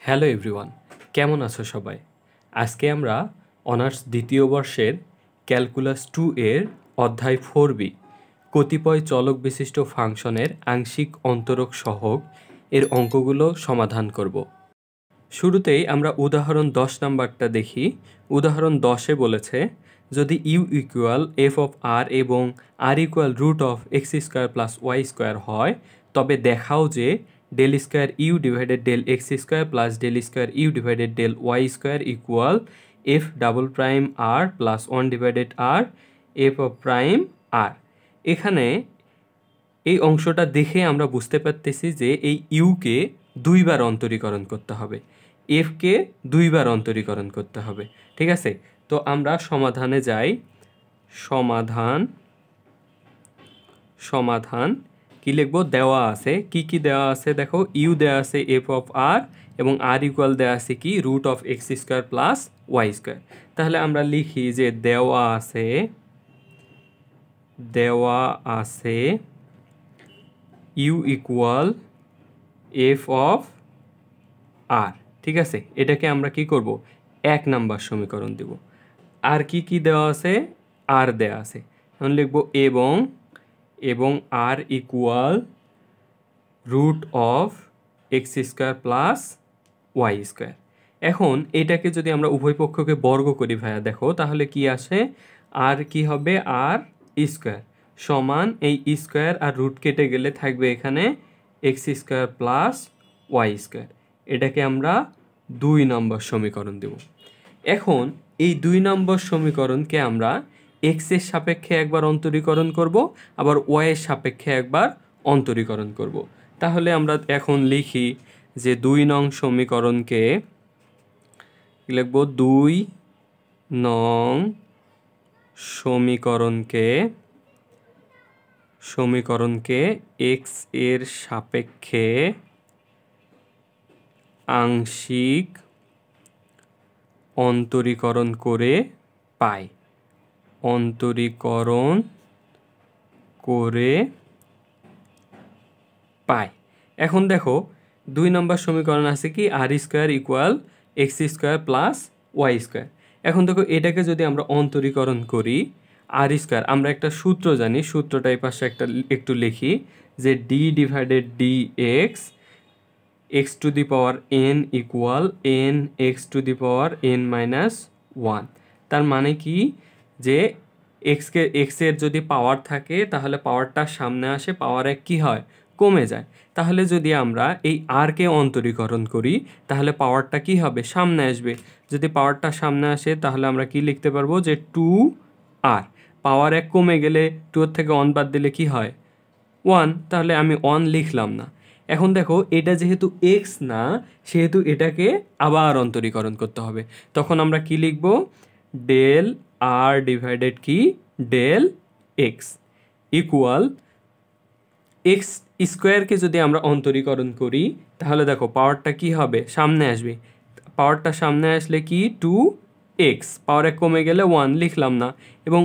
Hello everyone, কেমন আছো সবাই? আজকে আমরা অনার্স দ্বিতীয় বর্ষের ক্যালকুলাস 2 এর অধ্যায় 4b কতিপয় চলক বিশিষ্ট ফাংশনের আংশিক অন্তরক সহগ এর অঙ্কগুলো সমাধান করব। শুরুতেই আমরা উদাহরণ 10 নাম্বারটা দেখি। উদাহরণ 10-এ বলেছে যদি you equal F of R এবং R equal root of X square plus Y square হয়, তবে দেখাও যে del square you divided del x square plus del square you divided del Y square equal F double prime R plus 1 divided R F of prime R. এখানে এই অংশটা দেখে আমরা বুঝতে পারতেছি যে এই ইউকে দুইবার অন্তরীকরণ করতে হবে, এফকে দুইবার অন্তরীকরণ করতে হবে। ঠিক আছে, তো আমরা সমাধানে যাই। সমাধান কি লিখবো? দেওয়া আছে কি দেওয়া আছে দেখো, ইউ দেওয়া আছে এফ অফ আর এবং আর ইকুয়াল দেওয়া আছে কি root of X square plus Y square. তাহলে আমরা লিখি যে দেওয়া আছে ইউ ইকুয়াল এফ অফ আর। ঠিক আছে, এটাকে আমরা কি করব? 1 নাম্বার সমীকরণ দেব। আর কি দেওয়া আছে? আর দেওয়া আছে, এখন লিখব এবং R equal root of X square plus Y square. এখন এটাকে যদি আমরা উভয় পক্ষকে বর্গ করি ভাইয়া, দেখো তাহলে কি আসে? আর কি হবে? আর স্কোয়ার সমান এই স্কোয়ার আর রুট কেটে গেলে থাকবে এখানে X square plus Y square. এটাকে আমরা 2 নম্বর সমীকরণ দেব। এখন এই 2 নম্বর সমীকরণকে আমরা এক্স এর সাপেক্ষে একবার অন্তরীকরণ করব, আবার ওয়াই এর সাপেক্ষে একবার অন্তরীকরণ করব। তাহলে আমরা এখন লিখি যে 2 নং সমীকরণকে লিখব 2 নং সমীকরণকে এক্স এর সাপেক্ষে আংশিক অন্তরীকরণ করে পাই। এখন দেখো 2 নম্বর সমীকরণ আছে কি আর square equal x square plus Y square. এখন দেখো এটাকে যদি আমরা অন্তরীকরণ করি, আর স্কোয়ার আমরা একটা সূত্র জানি, সূত্রটা এই পাশে একটু লিখি যে d divided D x two the power N equal N x two the power N minus 1। তার মানে কি যে এক্সের যদি পাওয়ার থাকে তাহলে পাওয়ারটা সামনে আসে, পাওয়ার 1 কী হয়? কমে যায়। তাহলে যদি আমরা এই আরকে অন্তরীকরণ করি তাহলে পাওয়ারটা কি হবে? সামনে আসবে। যদি পাওয়ারটা সামনে আসে তাহলে আমরা কি লিখতে পারবো যে 2 আর। পাওয়ার 1 কমে গেলে 2 থেকে 1 বাদ দিলে কি হয়? 1। তাহলে আমি 1 লিখলাম না। এখন দেখো এটা যেহেতু এক্স না, সেহেতু এটাকে আবার অন্তরীকরণ করতে হবে। তখন আমরা কি লিখব? ডেল আর ডিভাইডেড কি ডেল এক্স ইকুয়াল এক্স স্কোয়ারকে যদি আমরা অন্তরীকরণ করি তাহলে দেখো পাওয়ারটা কি হবে? সামনে আসবে। পাওয়ারটা সামনে আসলে কি 2x, পাওয়ার 1 কমে গেলে 1 লিখলাম না। এবং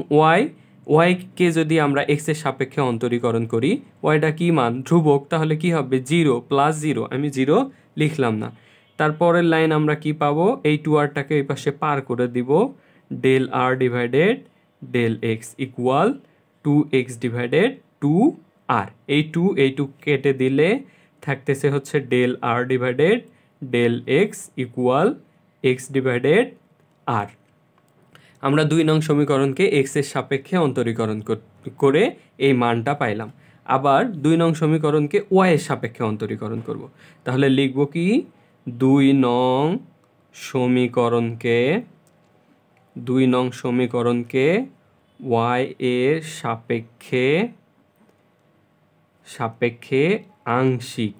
ওয়াইকে যদি আমরা এক্সের সাপেক্ষে অন্তরীকরণ করি, ওয়াইটা কি মান? ধ্রুবক, তাহলে কি হবে? 0 প্লাস 0, আমি 0 লিখলাম না। তারপরের লাইন আমরা কি পাবো? এই 2rটাকে এই পাশে পার করে দিব, del R divided del X equal 2x divided 2r। এই 2 কেটে দিলে থাকতেছে হচ্ছে del R divided del X equal X divided R. আমরা 2 নং সমীকরণকে এক্স এর সাপেক্ষে অন্তরীকরণ করে এই মানটা পাইলাম। আবার 2 নং সমীকরণকে ওয়াই এর সাপেক্ষে অন্তরীকরণ করব। তাহলে লিখব কি 2 নং সমীকরণকে ওয়াই এর সাপেক্ষে আংশিক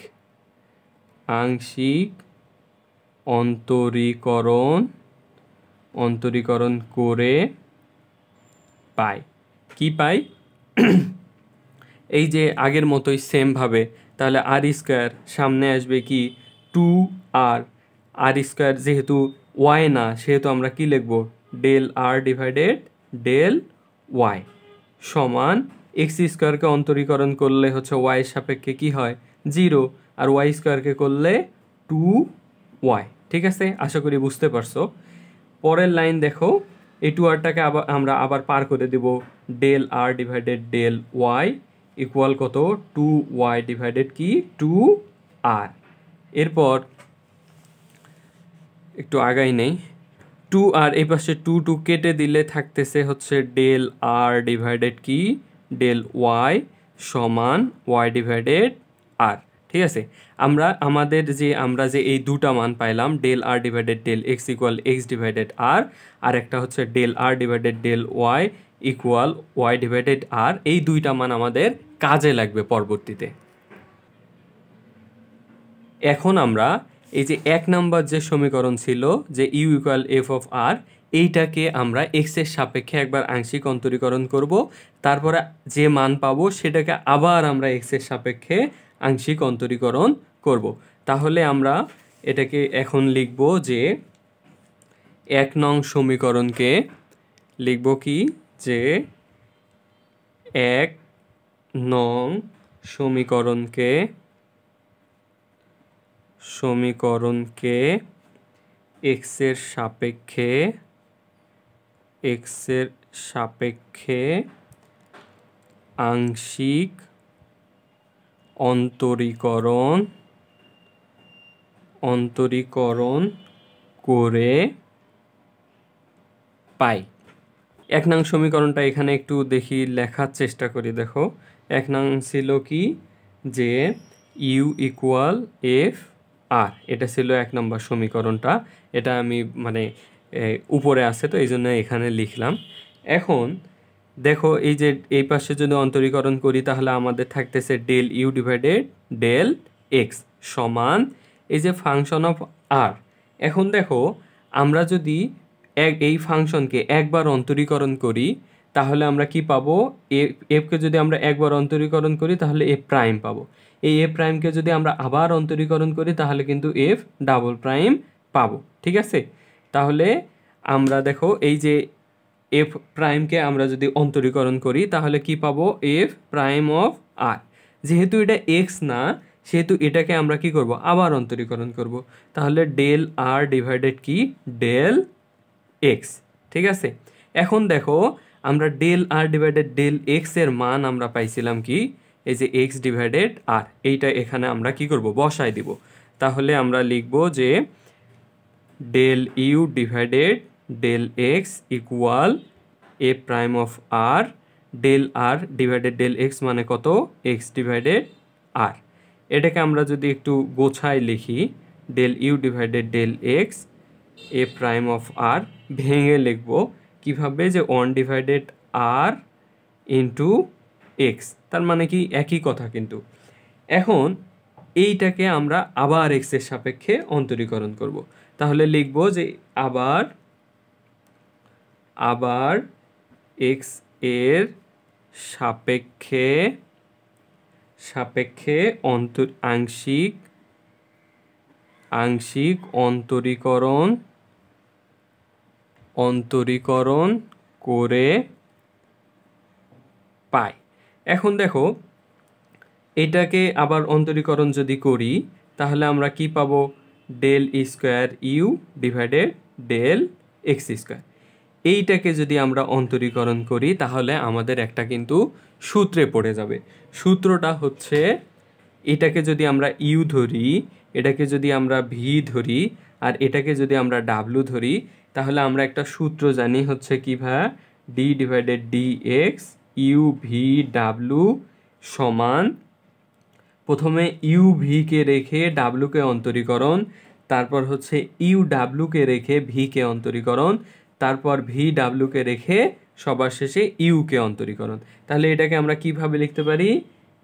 অন্তরীকরণ করে পাই। কি পাই? এই যে আগের মতোই সেম ভাবে, তাহলে আর স্কোয়ার সামনে আসবে কি 2r। আর স্কোয়ার যেহেতু ওয়াই না, সেহেতু আমরা কি লিখব? Del R divided del Y সমান এক্স স্কোয়ারকে অন্তরীকরণ করলে হচ্ছে ওয়াই এর সাপেক্ষে কি হয়? 0, আর ওয়াই স্কোয়ারকে করলে 2 ওয়াই। ঠিক আছে, আশা করি বুঝতে পারছো। পরের লাইন দেখো, এই 2r-টাকে আমরা আবার পার করে দেব, del R divided del Y equal কত, 2y ডিভাইডেড কি 2r। এরপর একটু আগাই নেই, 2r এই পাশে 2 কেটে দিলে থাকতেছে হচ্ছে ডেল আর ডিভাইডেড কি ডেল ওয়াই সমান ওয়াই ডিভাইডেড আর। ঠিক আছে, আমরা যে এই দুটা মান পাইলাম, del R divided del X equal X divided R, আর একটা হচ্ছে del R divided del Y equal Y divided R, এই দুইটা মান আমাদের কাজে লাগবে পরবর্তীতে। এখন আমরা এই যে 1 নাম্বার যে সমীকরণ ছিল যে ইউ ইকুয়াল এফ অফ আর, এইটাকে আমরা এক্স এর সাপেক্ষে একবার আংশিক অন্তরীকরণ করব, তারপরে যে মান পাবো সেটাকে আবার আমরা এক্স এর সাপেক্ষে আংশিক অন্তরীকরণ করব। তাহলে আমরা এটাকে এখন লিখব যে 1 নং সমীকরণকে লিখব কি, যে 1 নং সমীকরণকে এক্স এর সাপেক্ষে আংশিক অন্তরীকরণ করে পাই। 1 নং সমীকরণটা এখানে একটু দেখি লেখার চেষ্টা করি। দেখো 1 নং ছিল কি, যে ইউ ইকুয়াল এফ আর, এটা ছিল 1 নম্বর সমীকরণটা। এটা আমি মানে উপরে আছে তো এই জন্য এখানে লিখলাম। এখন দেখো এই যে এই পাশে যদি অন্তরীকরণ করি তাহলে আমাদের থাকতেছে del you divided del x সমান এই যে ফাংশন অফ আর। এখন দেখো আমরা যদি এই ফাংশনকে একবার অন্তরীকরণ করি তাহলে আমরা কি পাবো, এফকে যদি আমরা একবার অন্তরীকরণ করি তাহলে এফ প্রাইম পাবো। এই এফ প্রাইমকে যদি আমরা আবার অন্তরীকরণ করি তাহলে কিন্তু এফ ডাবল প্রাইম পাবো। ঠিক আছে, তাহলে আমরা দেখো এই যে এফ প্রাইমকে আমরা যদি অন্তরীকরণ করি তাহলে কি পাবো, এফ প্রাইম অফ আর। যেহেতু এটা এক্স না সেহেতু এটাকে আমরা কি করব, আবার অন্তরীকরণ করব। তাহলে ডেল আর ডিভাইডেড কি ডেল এক্স। ঠিক আছে, এখন দেখো আমরা del R divided del x এর মান আমরা পাইছিলাম কি, এই যে এক্স ডিভাইডেড আর, এইটা এখানে আমরা কি করব, বসাই দিব। তাহলে আমরা লিখব যে del you divided del X equal A prime of R, del R divided del X মানে কত, এক্স ডিভাইডেড আর। এটাকে আমরা যদি একটু গোছাই লিখি, del you divided del X A prime of R, ভেঙে লিখব কিভাবে, যে 1 ডিভাইডেড আর ইন্টু এক্স, তার মানে কি একই কথা কিন্তু। এখন এইটাকে আমরা আবার এক্স এর সাপেক্ষে অন্তরীকরণ করব। তাহলে লিখব যে আবার এক্স এর সাপেক্ষে আংশিক অন্তরীকরণ করে পাই। এখন দেখো এটাকে আবার অন্তরীকরণ যদি করি তাহলে আমরা কি পাবো, del square you divided del x square. এইটাকে যদি আমরা অন্তরীকরণ করি তাহলে আমাদের একটা কিন্তু সূত্রে পড়ে যাবে। সূত্রটা হচ্ছে, এটাকে যদি আমরা ইউ ধরি, এটাকে যদি আমরা ভি ধরি, আর এটাকে যদি আমরা ডাব্লু ধরি, তাহলে আমরা একটা সূত্র জানি হচ্ছে কি ভাই, D divided D x u V W সমান, প্রথমে ইউ ভিকে রেখে ডাব্লুকে অন্তরীকরণ, তারপর হচ্ছে ইউ ডাব্লুকে রেখে ভিকে অন্তরীকরণ, তারপর ভি ডাব্লুকে রেখে সবার শেষে ইউকে অন্তরীকরণ। তাহলে এটাকে আমরা কিভাবে লিখতে পারি,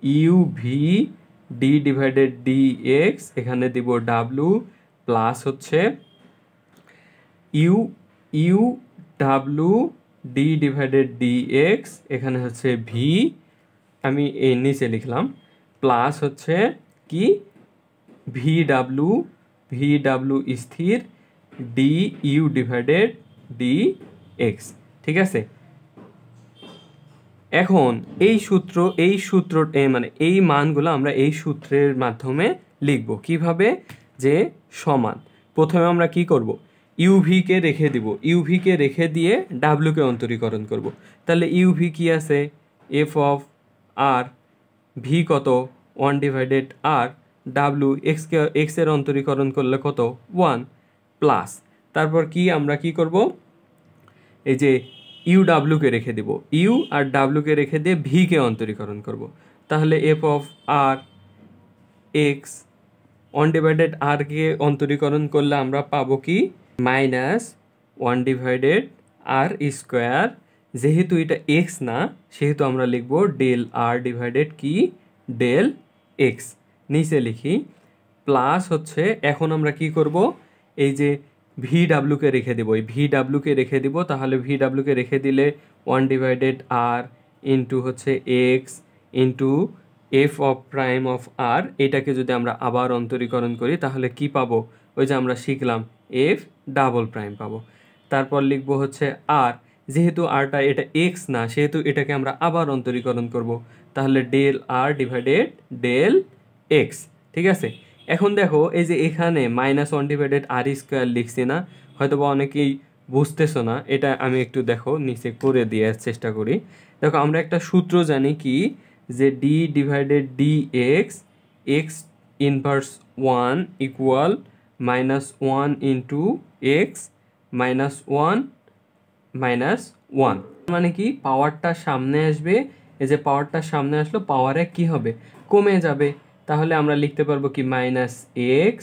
U V D divided D X, এখানে দিব ডাব্লু, প্লাস হচ্ছে U W D divided D X, এখানে হচ্ছে ভি, আমি এই নিচে লিখলাম, প্লাস হচ্ছে কি ভি ডাব্লু স্থির D U divided D X. ঠিক আছে, এখন এই সূত্র মানে এই মানগুলো আমরা এই সূত্রের মাধ্যমে লিখব কিভাবে, যে সমান, প্রথমে আমরা কি করব, ইউভিকে রেখে দিব, ইউভিকে রেখে দিয়ে ডাব্লুকে অন্তরীকরণ করব। তাহলে ইউভি কি আছে, এফ অফ আর, ভি কত 1/r, ডাব্লু এক্সের অন্তরীকরণ করলে কত 1 প্লাস, তারপর কি আমরা কি করব, এই যে ইউ ডাব্লুকে রেখে দিব, ইউ আর ডাব্লুকে রেখে দিয়ে ভিকে অন্তরীকরণ করব। তাহলে F of R X 1/r কে অন্তরীকরণ করলে আমরা পাবো কি -1/r²। যেহেতু এটা এক্স না, সেহেতু আমরা লিখব ডেল আর ডিভাইডেড কি ডেল এক্স, নিচে লিখি প্লাস হচ্ছে, এখন আমরা কি করব, এই যে ভি ডাব্লুকে রেখে দেবো, এই ভি ডাব্লুকে রেখে দিব। তাহলে ভি ডাব্লুকে রেখে দিলে 1/r ইন্টু হচ্ছে X into F of prime of R, এটাকে যদি আমরা আবার অন্তরীকরণ করি তাহলে কি পাবো, ওই যে আমরা শিখলাম এফ ডাবল প্রাইম পাবো। তারপর লিখবো হচ্ছে আর, যেহেতু আরটা এটা এক্স না, সেহেতু এটাকে আমরা আবার অন্তরীকরণ করব। তাহলে del R divided del X. ঠিক আছে, এখন দেখো এই যে এখানে -1/r² লিখছি না, হয়তো বা অনেকেই বুঝতেছো না, এটা আমি একটু দেখো নিচে করে দেওয়ার চেষ্টা করি। দেখো আমরা একটা সূত্র জানি কি, যে d divided D x, x inverse 1 equal -1 into x -1 -1, মানে কি পাওয়ারটা সামনে আসবে, এই যে পাওয়ারটা সামনে আসলো, পাওয়ারে কি হবে কমে যাবে। তাহলে আমরা লিখতে পারবো কি -x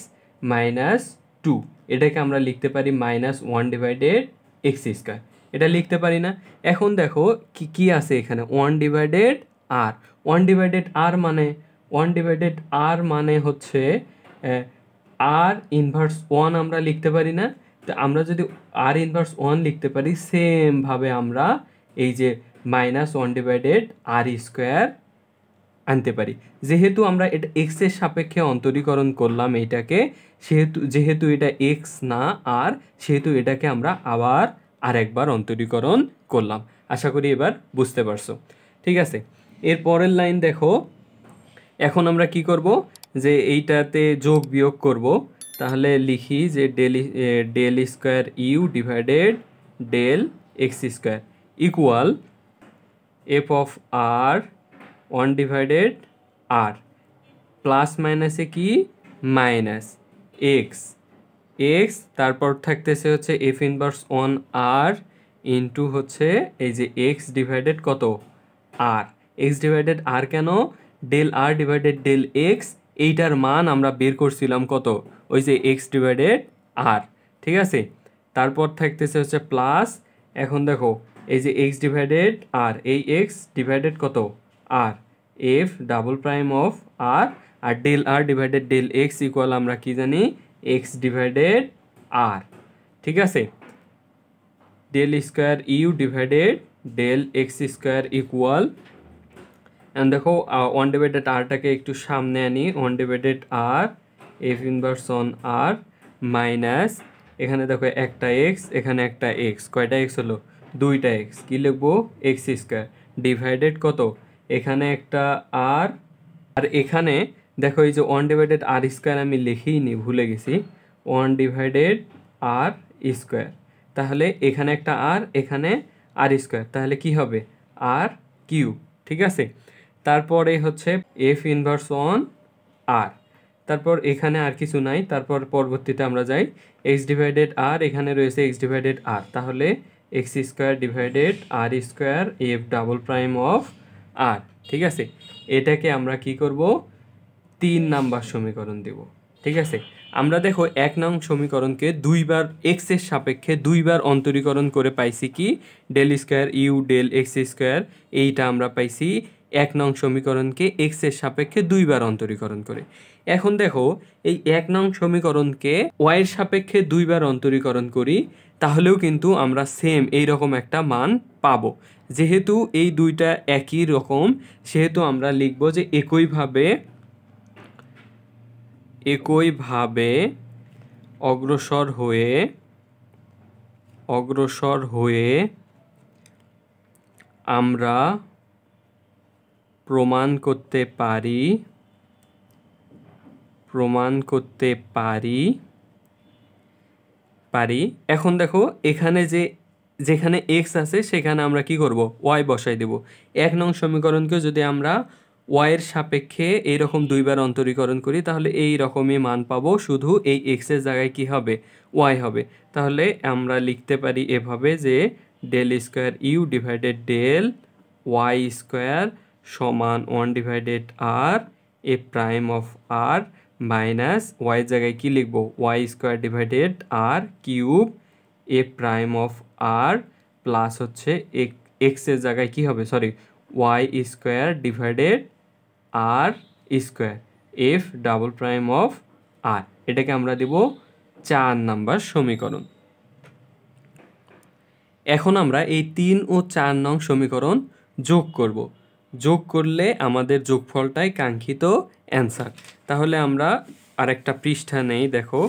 -2, এটাকে আমরা লিখতে পারি -1/x², এটা লিখতে পারি না। এখন দেখো কি কি আছে এখানে 1/r, 1/r মানে 1/r মানে হচ্ছে আর ইনভার্স 1 আমরা লিখতে পারি না। তো আমরা যদি আর ইনভার্স 1 লিখতে পারি, সেমভাবে আমরা এই যে -1/r² আনতে পারি। যেহেতু আমরা এটা এক্স এর সাপেক্ষে অন্তরীকরণ করলাম এইটাকে, যেহেতু এটা এক্স না আর, সেহেতু এটাকে আমরা আবার আরেকবার অন্তরীকরণ করলাম। আশা করি এবার বুঝতে পারছো। ঠিক আছে, এর পরের লাইন দেখো, এখন আমরা কি করব, যে এইটাতে যোগ বিয়োগ করব। তাহলে লিখি যে del square you divided del x² equal F of R 1/r, plus মাইনাসে কি মাইনাস এক্স, তারপর থাকতেছে হচ্ছে এফ ইনভার্স 1r ইন্টু হচ্ছে এই যে এক্স ডিভাইডেড কত আর, এক্স ডিভাইডেড আর, কেন del R divided del x, এইটার মান আমরা বের করছিলাম কত, ওই যে এক্স ডিভাইডেড আর। ঠিক আছে, তারপর থাকতেছে হচ্ছে প্লাস, এখন দেখো এই যে এক্স ডিভাইডেড আর, এই এক্স ডিভাইডেড কত R, F double prime of R, আর del R divided del X equal আমরা কি জানি এক্স ডিভাইডেড আর। ঠিক আছে, del square you divided del x² equal, and দেখো 1/rটাকে একটু সামনে আনি, 1/r F inverse on R minus, এখানে দেখো একটা এক্স, এখানে একটা এক্স, কয়টা এক্স হলো দুইটা এক্স, কি লিখবো x² ডিভাইডেড কত, এখানে একটা আর, আর এখানে দেখো এই যে 1/r² আমি লিখেই নি, ভুলে গেছি 1/r², তাহলে এখানে একটা আর, এখানে r², তাহলে কি হবে r3। ঠিক আছে, তারপরে হচ্ছে এফ ইনভার্স অন আর, তারপর এখানে আর কিছু নাই, তারপর পরবর্তীতে আমরা যাই এক্স ডিভাইডেড আর, এখানে রয়েছে এক্স ডিভাইডেড আর, তাহলে x² divided r² F double prime of আর। ঠিক আছে, এটাকে আমরা কি করব 3 নাম্বার সমীকরণ দেব। ঠিক আছে, আমরা দেখো 1 নং সমীকরণকে দুইবার এক্স এর সাপেক্ষে দুইবার অন্তরীকরণ করে পাইছি কি del square you del x², এইটা আমরা পাইছি 1 নং সমীকরণকে এক্স এর সাপেক্ষে দুইবার অন্তরীকরণ করে। এখন দেখো এই 1 নং সমীকরণকে ওয়াই এর সাপেক্ষে দুইবার অন্তরীকরণ করি, তাহলেও কিন্তু আমরা সেম এইরকম একটা মান পাবো। যেহেতু এই দুইটা একই রকম, সেহেতু আমরা লিখব যে একইভাবে অগ্রসর হয়ে আমরা প্রমাণ করতে পারি পারি। এখন দেখো এখানে যেখানে এক্স আছে সেখানে আমরা কি করব, ওয়াই বসাই দেব। 1 নং সমীকরণকে যদি আমরা ওয়াইয়ের সাপেক্ষে এইরকম দুইবার অন্তরীকরণ করি তাহলে এই রকমই মান পাবো, শুধু এই এক্সের জায়গায় কি হবে, ওয়াই হবে। তাহলে আমরা লিখতে পারি এভাবে যে del square you divided del Y square সমান 1 divided R A prime of R minus Y জায়গায় কি লিখবো, Y square divided R cube A prime of R plus হচ্ছে এক্সের জায়গায় কি হবে, sorry, Y square divided R square F double prime of R. এটাকে আমরা দেব 4 নাম্বার সমীকরণ। এখন আমরা এই 3 ও 4 নং সমীকরণ যোগ করব। যোগ করলে আমাদের যোগফলটাই কাঙ্ক্ষিত অ্যান্সার। তাহলে আমরা আরেকটা পৃষ্ঠা নেই, দেখো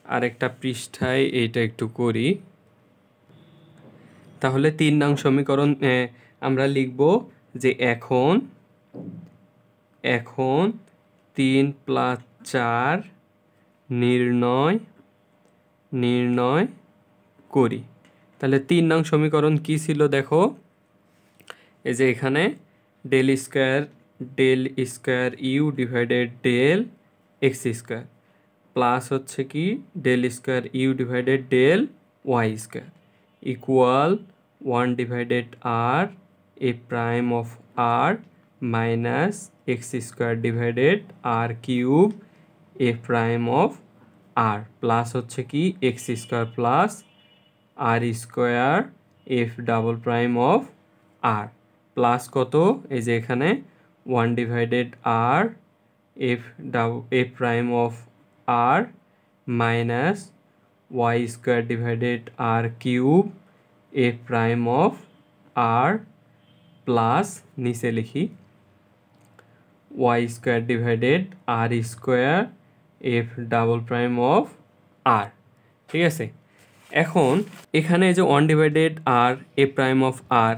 আরেকটা পৃষ্ঠায় এইটা একটু করি। তাহলে 3 নং সমীকরণ আমরা লিখব যে এখন 3 + 4 নির্ণয় করি। তাহলে 3 নং সমীকরণ কি ছিল দেখো, এই যে এখানে del square you divided del x square plus হচ্ছে কি del square you divided del Y square equal 1 divided R A prime of R minus x square divided R cube A prime of R plus হচ্ছে কি x square plus R square F double prime of R plus কত, এই যে এখানে 1 divided R F prime of R minus Y square divided R cube A prime of R plus নিচে লিখি y square divided R square F double prime of আর। ঠিক আছে, এখন এখানে যে 1 divided R A prime of r,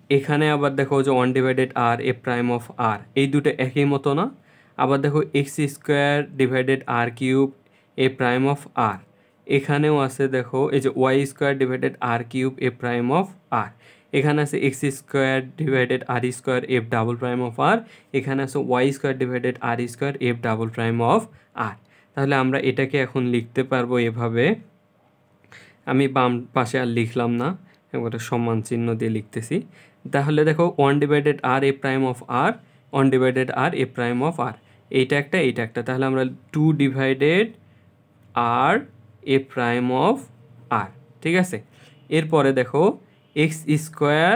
এখানে আবার দেখো যে 1 divided R A prime of r, এই দুটো একই মতো না। আবার দেখো x square divided R cube A prime of r, এখানেও আছে দেখো এই যে y square divided R cube A prime of r. এখানে আছে x square divided R square F double prime of r, এখানে আছে y square divided R square F double prime of r. তাহলে আমরা এটাকে এখন লিখতে পারবো এভাবে, আমি বাম পাশে আর লিখলাম না, এবারে সমান চিহ্ন দিয়ে লিখতেছি। তাহলে দেখো 1 divided R A prime of r, 1 divided R A prime of r, এইটা একটা। তাহলে আমরা 2 divided R A prime of আর। ঠিক আছে, এরপরে দেখো এক্স স্কোয়ার,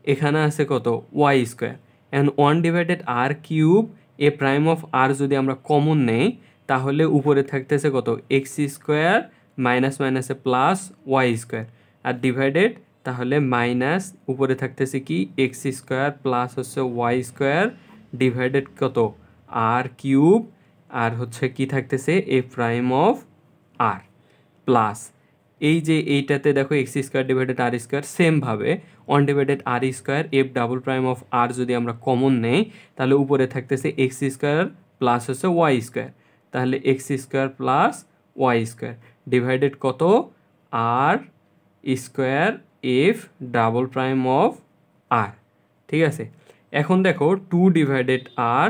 এখানে আছে কত, y square, and 1 divided R cube A prime of r যদি আমরা কমন নেই তাহলে উপরে থাকতেছে কত, এক্স স্কোয়ার মাইনাস মাইনাসে plus Y square r divided, তাহলে মাইনাস উপরে থাকতেছে কি এক্স স্কোয়ার প্লাস হচ্ছে ওয়াই স্কোয়ার ডিভাইডেড কত, আর কিউব, আর হচ্ছে কি থাকতেছে a prime of R plus এই যে এইটাতে দেখো এক্স স্কোয়ার ডিভাইডেড আর স্কোয়ার, সেমভাবে 1 divided R square F double prime of r যদি আমরা কমন নেই তাহলে উপরে থাকতেছে এক্স স্কোয়ার প্লাস হচ্ছে ওয়াই স্কোয়ার, তাহলে x square plus Y square divided কত, r square F double prime of আর। ঠিক আছে, এখন দেখো 2 divided R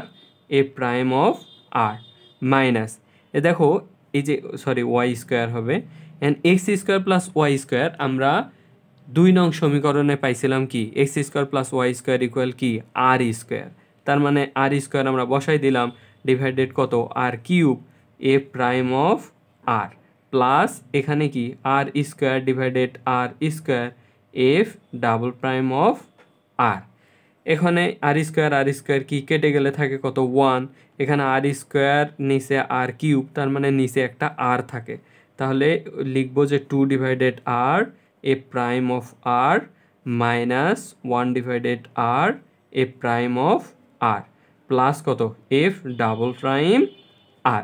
A prime of R minus, এ দেখো এই যে সরি ওয়াই স্কোয়ার হবে, and x square plus Y square আমরা 2 নং সমীকরণে পাইছিলাম কি, x square plus Y square equal কি আর স্কোয়ার, তার মানে আর স্কোয়ার আমরা বসাই দিলাম ডিভাইডেড কত, r cube A prime of R plus এখানে কি আর square divided R square F double prime of r. এখানে আর স্কোয়ার কি কেটে গেলে থাকে কত, 1, এখানে আর স্কোয়ার নিচে আর কিউব, তার মানে নিচে একটা আর থাকে, তাহলে লিখবো যে 2 divided R A prime of R minus 1 divided R A prime of R plus কত এফ ডাবল প্রাইম আর।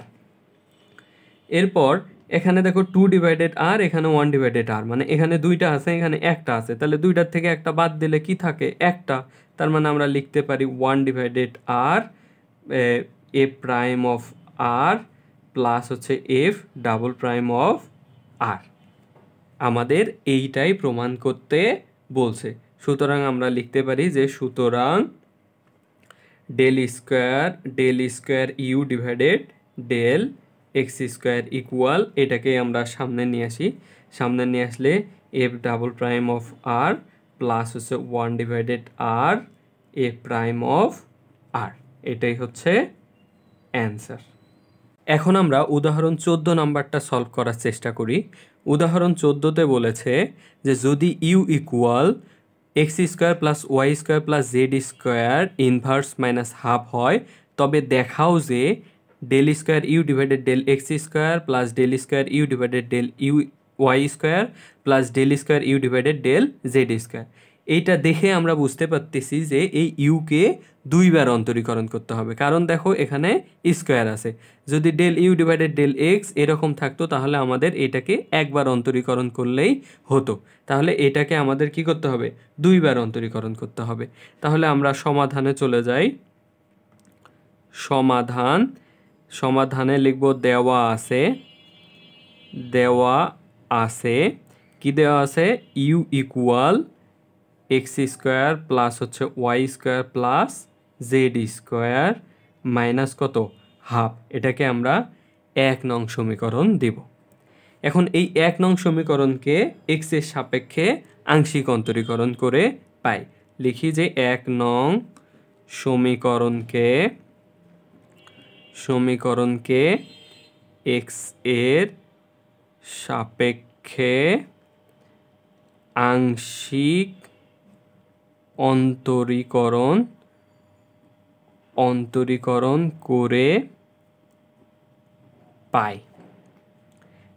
এরপর এখানে দেখো 2 ডিভাইডেড আর, এখানে 1 ডিভাইডেড আর, মানে এখানে দুইটা আছে এখানে একটা আছে, তাহলে দুইটার থেকে একটা বাদ দিলে কি থাকে, একটা, তার মানে আমরা লিখতে পারি 1 divided R A prime of R plus হচ্ছে F double prime of R. আমাদের এইটাই প্রমাণ করতে বলছে। সুতরাং আমরা লিখতে পারি যে সুতরাং del square you divided del x square equal, এটাকে আমরা সামনে নিয়ে আসি, সামনে নিয়ে আসলে f double prime of R plus হচ্ছে 1 divided R F prime of r, এটাই হচ্ছে অ্যান্সার। এখন আমরা উদাহরণ 14 নাম্বারটা সলভ করার চেষ্টা করি। উদাহরণ 14তে বলেছে যে যদি you equal x square plus Y square plus Z square inverse minus half হয়, তবে দেখাও যে del square you divided del x square plus del square you divided del U Y square plus del square you divided del Z square. এইটা দেখে আমরা বুঝতে পারতেছি যে এই ইউকে দুইবার অন্তরীকরণ করতে হবে, কারণ দেখো এখানে স্কোয়ার আছে। যদি del you divided del X এরকম থাকতো তাহলে আমাদের এটাকে একবার অন্তরীকরণ করলেই হতো, তাহলে এটাকে আমাদের কি করতে হবে? দুইবার অন্তরীকরণ করতে হবে। তাহলে আমরা সমাধানে চলে যাই। সমাধানে লিখব দেওয়া আছে কি দেওয়া আছে? You equal x square plus হচ্ছে Y square plus Z square minus কত? হাফ। এটাকে আমরা 1 নং সমীকরণ দিব। এখন এই 1 নং সমীকরণকে এক্স এর সাপেক্ষে আংশিক অন্তরীকরণ করে পাই। লিখি যে 1 নং সমীকরণকে এক্স এর সাপেক্ষে আংশিক অন্তরীকরণ করে পাই।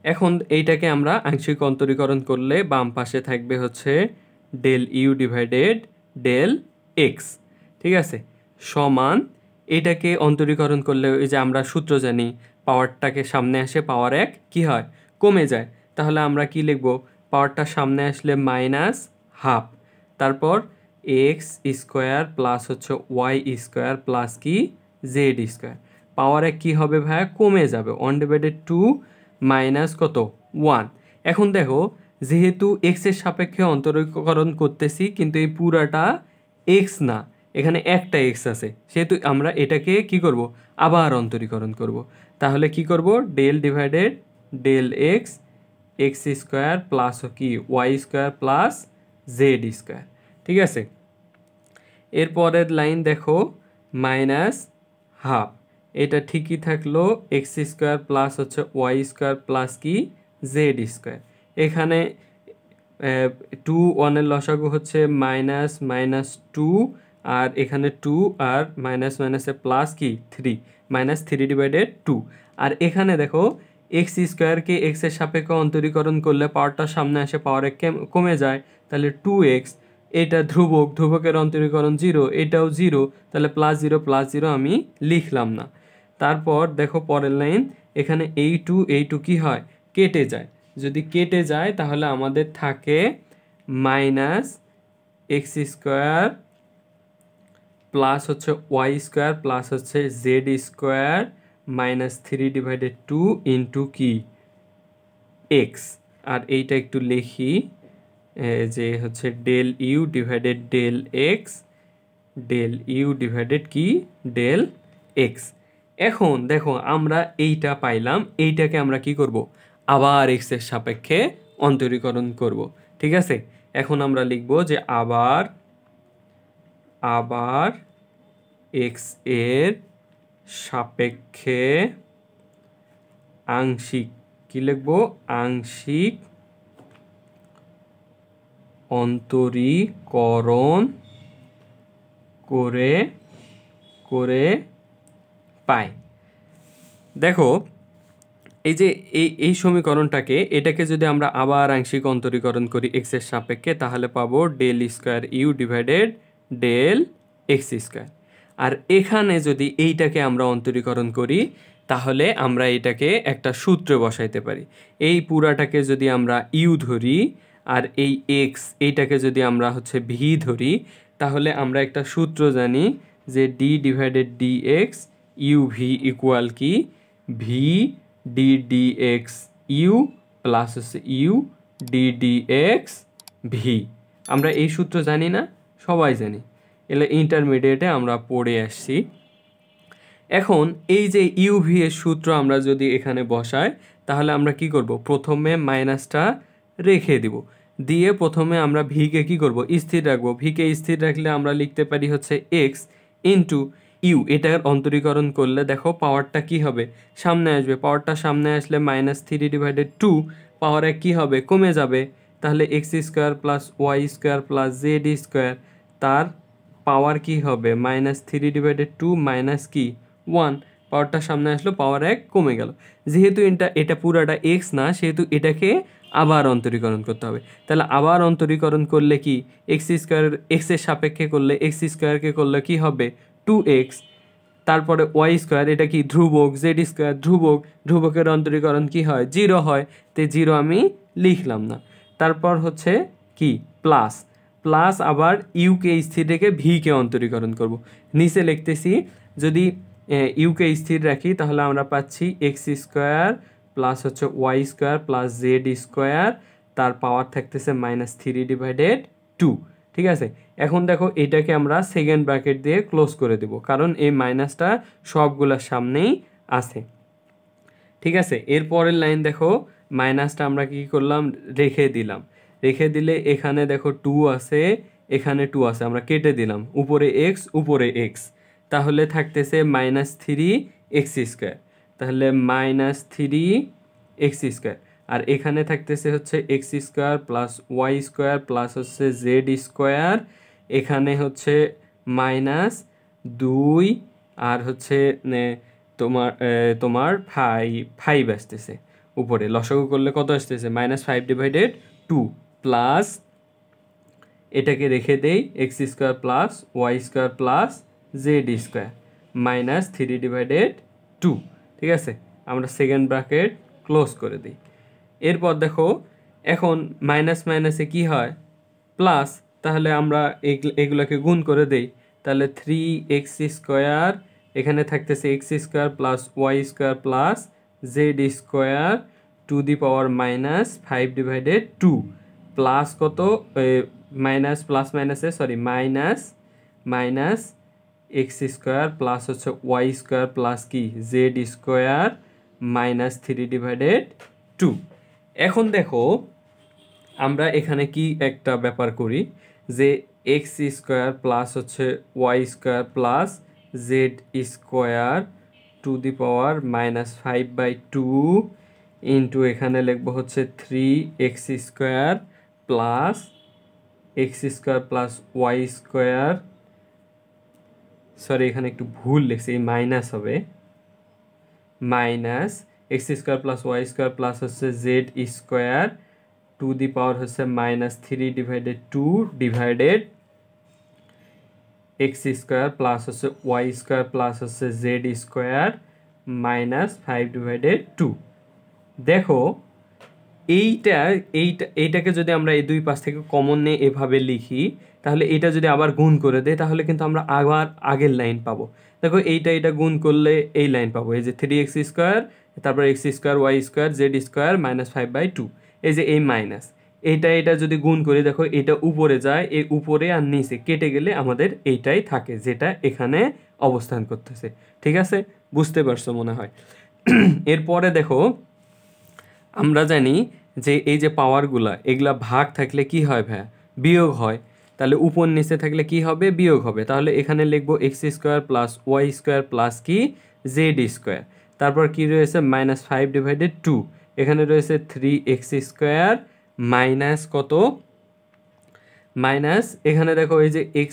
এখন এইটাকে আমরা আংশিক অন্তরীকরণ করলে বাম পাশে থাকবে হচ্ছে del you divided del X, ঠিক আছে, সমান এটাকে অন্তরীকরণ করলে ওই যে আমরা সূত্র জানি, পাওয়ারটাকে সামনে আসে পাওয়ার 1 কি হয়? কমে যায়। তাহলে আমরা কি লিখব? পাওয়ারটা সামনে আসলে মাইনাস হাফ, তারপর এক্স স্কোয়ার প্লাস হচ্ছে ওয়াই স্কোয়ার প্লাস কি জেড স্কোয়ার। পাওয়ার 1 কি হবে ভাইয়া? কমে যাবে, 1 ডিভাইডেড 2 মাইনাস কত? 1। এখন দেখো যেহেতু এক্স এর সাপেক্ষে অন্তরীকরণ করতেছি কিন্তু এই পুরাটা এক্স না, এখানে একটা এক্স আছে, সেহেতু আমরা এটাকে কি করব? আবার অন্তরীকরণ করব। তাহলে কি করব? Del divided del x square plus কি y square plus Z square, ঠিক আছে। এরপরের লাইন দেখো মাইনাস হাফ, এটা ঠিকই থাকলো, এক্স স্কোয়ার প্লাস হচ্ছে ওয়াই স্কোয়ার প্লাস কি জেড স্কোয়ার। এখানে 2 1-এর লসাগু হচ্ছে মাইনাস মাইনাস 2, আর এখানে 2 আর মাইনাস মাইনাসে প্লাস কি 3, মাইনাস 3 ডিভাইডেড 2। আর এখানে দেখো এক্স স্কোয়ারকে এক্স এর সাপেক্ষে অন্তরীকরণ করলে পাওয়ারটা সামনে আসে, পাওয়ার 1 কমে যায়, তাহলে 2x। এটা ধ্রুবকের অন্তরীকরণ 0, এটাও 0, তাহলে প্লাস 0 আমি লিখলাম না। তারপর দেখো পরের লাইন, এখানে এই টু কি হয়? কেটে যায়। যদি কেটে যায় তাহলে আমাদের থাকে মাইনাস এক্স স্কোয়ার প্লাস হচ্ছে ওয়াই স্কোয়ার প্লাস হচ্ছে Z square minus 3 divided 2 into কি এক্স। আর এইটা একটু লিখি যে হচ্ছে del you divided del X, del you divided কি ডেল এক্স। এখন দেখো আমরা এইটা পাইলাম, এইটাকে আমরা কি করব? আবার এক্স এর সাপেক্ষে অন্তরীকরণ করব, ঠিক আছে। এখন আমরা লিখব যে আবার এক্স এর সাপেক্ষে আংশিক কি লিখব? আংশিক অন্তরীকরণ করে পাই। দেখো এই যে এই সমীকরণটাকে, এটাকে যদি আমরা আবার আংশিক অন্তরীকরণ করি এক্স এর সাপেক্ষে, তাহলে পাবো del square you divided del x square. আর এখানে যদি এইটাকে আমরা অন্তরীকরণ করি তাহলে আমরা এটাকে একটা সূত্রে বসাইতে পারি। এই পুরাটাকে যদি আমরা ইউ ধরি আর এই এক্স এইটাকে যদি আমরা হচ্ছে ভি ধরি, তাহলে আমরা একটা সূত্র জানি যে d divided D x u v equal কি v d d x u plus হচ্ছে ইউ ddx ভি। আমরা এই সূত্র জানি না? সবাই জানি, এলে ইন্টারমিডিয়েটে আমরা পড়ে আসছি। এখন এই যে ইউভি এর সূত্র আমরা যদি এখানে বসাই, তাহলে আমরা কি করব, প্রথমে মাইনাসটা রেখে দিব, দিয়ে প্রথমে আমরা ভিকে কি করব, স্থির রাখবো। ভিকে স্থির রাখলে আমরা লিখতে পারি হচ্ছে এক্স ইন্টু ইউ। এটার অন্তরীকরণ করলে দেখো পাওয়ারটা কি হবে, সামনে আসবে। পাওয়ারটা সামনে আসলে -3/2 পাওয়ার এক কী হবে, কমে যাবে। তাহলে x square plus Y square plus Z square, তার পাওয়ার কি হবে -3/2 মাইনাস কি 1। পাওয়ারটা সামনে আসলো, পাওয়ার এক কমে গেল। যেহেতু এটা পুরাটা এক্স না, সেহেতু এটাকে আবার অন্তরীকরণ করতে হবে। তাহলে আবার অন্তরীকরণ করলে কি, এক্স স্কোয়ার এক্সের সাপেক্ষে করলে এক্স স্কোয়ারকে করলে কি হবে 2x। তারপরে ওয়াই স্কোয়ার, এটা কি ধ্রুবক, জেড স্কোয়ার ধ্রুবক, ধ্রুবকের অন্তরীকরণ কি হয় 0 হয়, তো 0 আমি লিখলাম না। তারপর হচ্ছে কি প্লাস, প্লাস আবার ইউকে স্থির রেখে ভিকে অন্তরীকরণ করব। নিচে লিখতেছি, যদি ইউকে স্থির রাখি তাহলে আমরা পাচ্ছি এক্স স্কোয়ার প্লাস হচ্ছে Y square plus Z square, তার পাওয়ার থাকতেছে -3/2। ঠিক আছে, এখন দেখো এটাকে আমরা সেকেন্ড ব্র্যাকেট দিয়ে ক্লোজ করে দেব, কারণ এই মাইনাসটা সবগুলোর সামনেই আছে। ঠিক আছে, এরপরের লাইন দেখো, মাইনাসটা আমরা কি করলাম, রেখে দিলাম। রেখে দিলে এখানে দেখো 2 আছে, এখানে 2 আছে, আমরা কেটে দিলাম, উপরে এক্স উপরে এক্স, তাহলে থাকতেছে -3x²। তাহলে -3x², আর এখানে থাকতেছে হচ্ছে x square plus Y square plus হচ্ছে জেড স্কোয়ার, এখানে হচ্ছে -2 আর হচ্ছে তোমার 5 আসতেছে। উপরে লসাগু করলে কত আসতেছে -5/2 প্লাস, এটাকে রেখে দেই X square plus Y square plus Z square -3/2। ঠিক আছে, আমরা সেকেন্ড ব্র্যাকেট ক্লোজ করে দিই। এরপর দেখো, এখন মাইনাস মাইনাসে কি হয় প্লাস, তাহলে আমরা এগুলোকে গুণ করে দেই। তাহলে 3x², এখানে থাকতেছে x square plus Y square plus Z square to the power -5/2 plus কত, মাইনাস প্লাস মাইনাসে সরি মাইনাস x² প্লাস হচ্ছে ওয়াই স্কোয়ার প্লাস কি জেড স্কোয়ার -3/2। এখন দেখো আমরা এখানে কি একটা ব্যাপার করি, যে x² প্লাস হচ্ছে Y square plus Z square to the power -5/2 into এখানে লিখবো হচ্ছে 3x² plus x² plus Y square, sorry এখানে একটু ভুল লিখছি, এই মাইনাস হবে, minus x² plus Y square plus হচ্ছে Z square to the power হচ্ছে -3/2 ডিভাইডেড x² প্লাস হচ্ছে ওয়াই স্কোয়ার প্লাস হচ্ছে জেড স্কোয়ার -5/2। দেখো এইটাকে যদি আমরা এই দুই পাশ থেকে কমন নিয়ে এভাবে লিখি, তাহলে এটা যদি আবার গুণ করে দেয়, তাহলে কিন্তু আমরা আবার আগের লাইন পাবো। দেখো এটা গুণ করলে এই লাইন পাবো, এই যে 3x², তারপর x² Y square Z square -5/2, এই যে এই মাইনাস, এটা যদি গুণ করি, দেখো এটা উপরে যায়, এই উপরে আর নিচে কেটে গেলে আমাদের এইটাই থাকে, যেটা এখানে অবস্থান করতেছে। ঠিক আছে, বুঝতে পারছো মনে হয়। এরপরে দেখো, আমরা জানি যে এই যে পাওয়ারগুলা, এগুলা ভাগ থাকলে কি হয় ভাইয়া, বিয়োগ হয়। তাহলে উপর নিচে থাকলে কি হবে, বিয়োগ হবে। তাহলে এখানে লিখবো x² plus Y square plus কি জেড স্কোয়ার, তারপর কি রয়েছে -5/2, এখানে রয়েছে 3x² মাইনাস কত, মাইনাস এখানে দেখো এই যে x²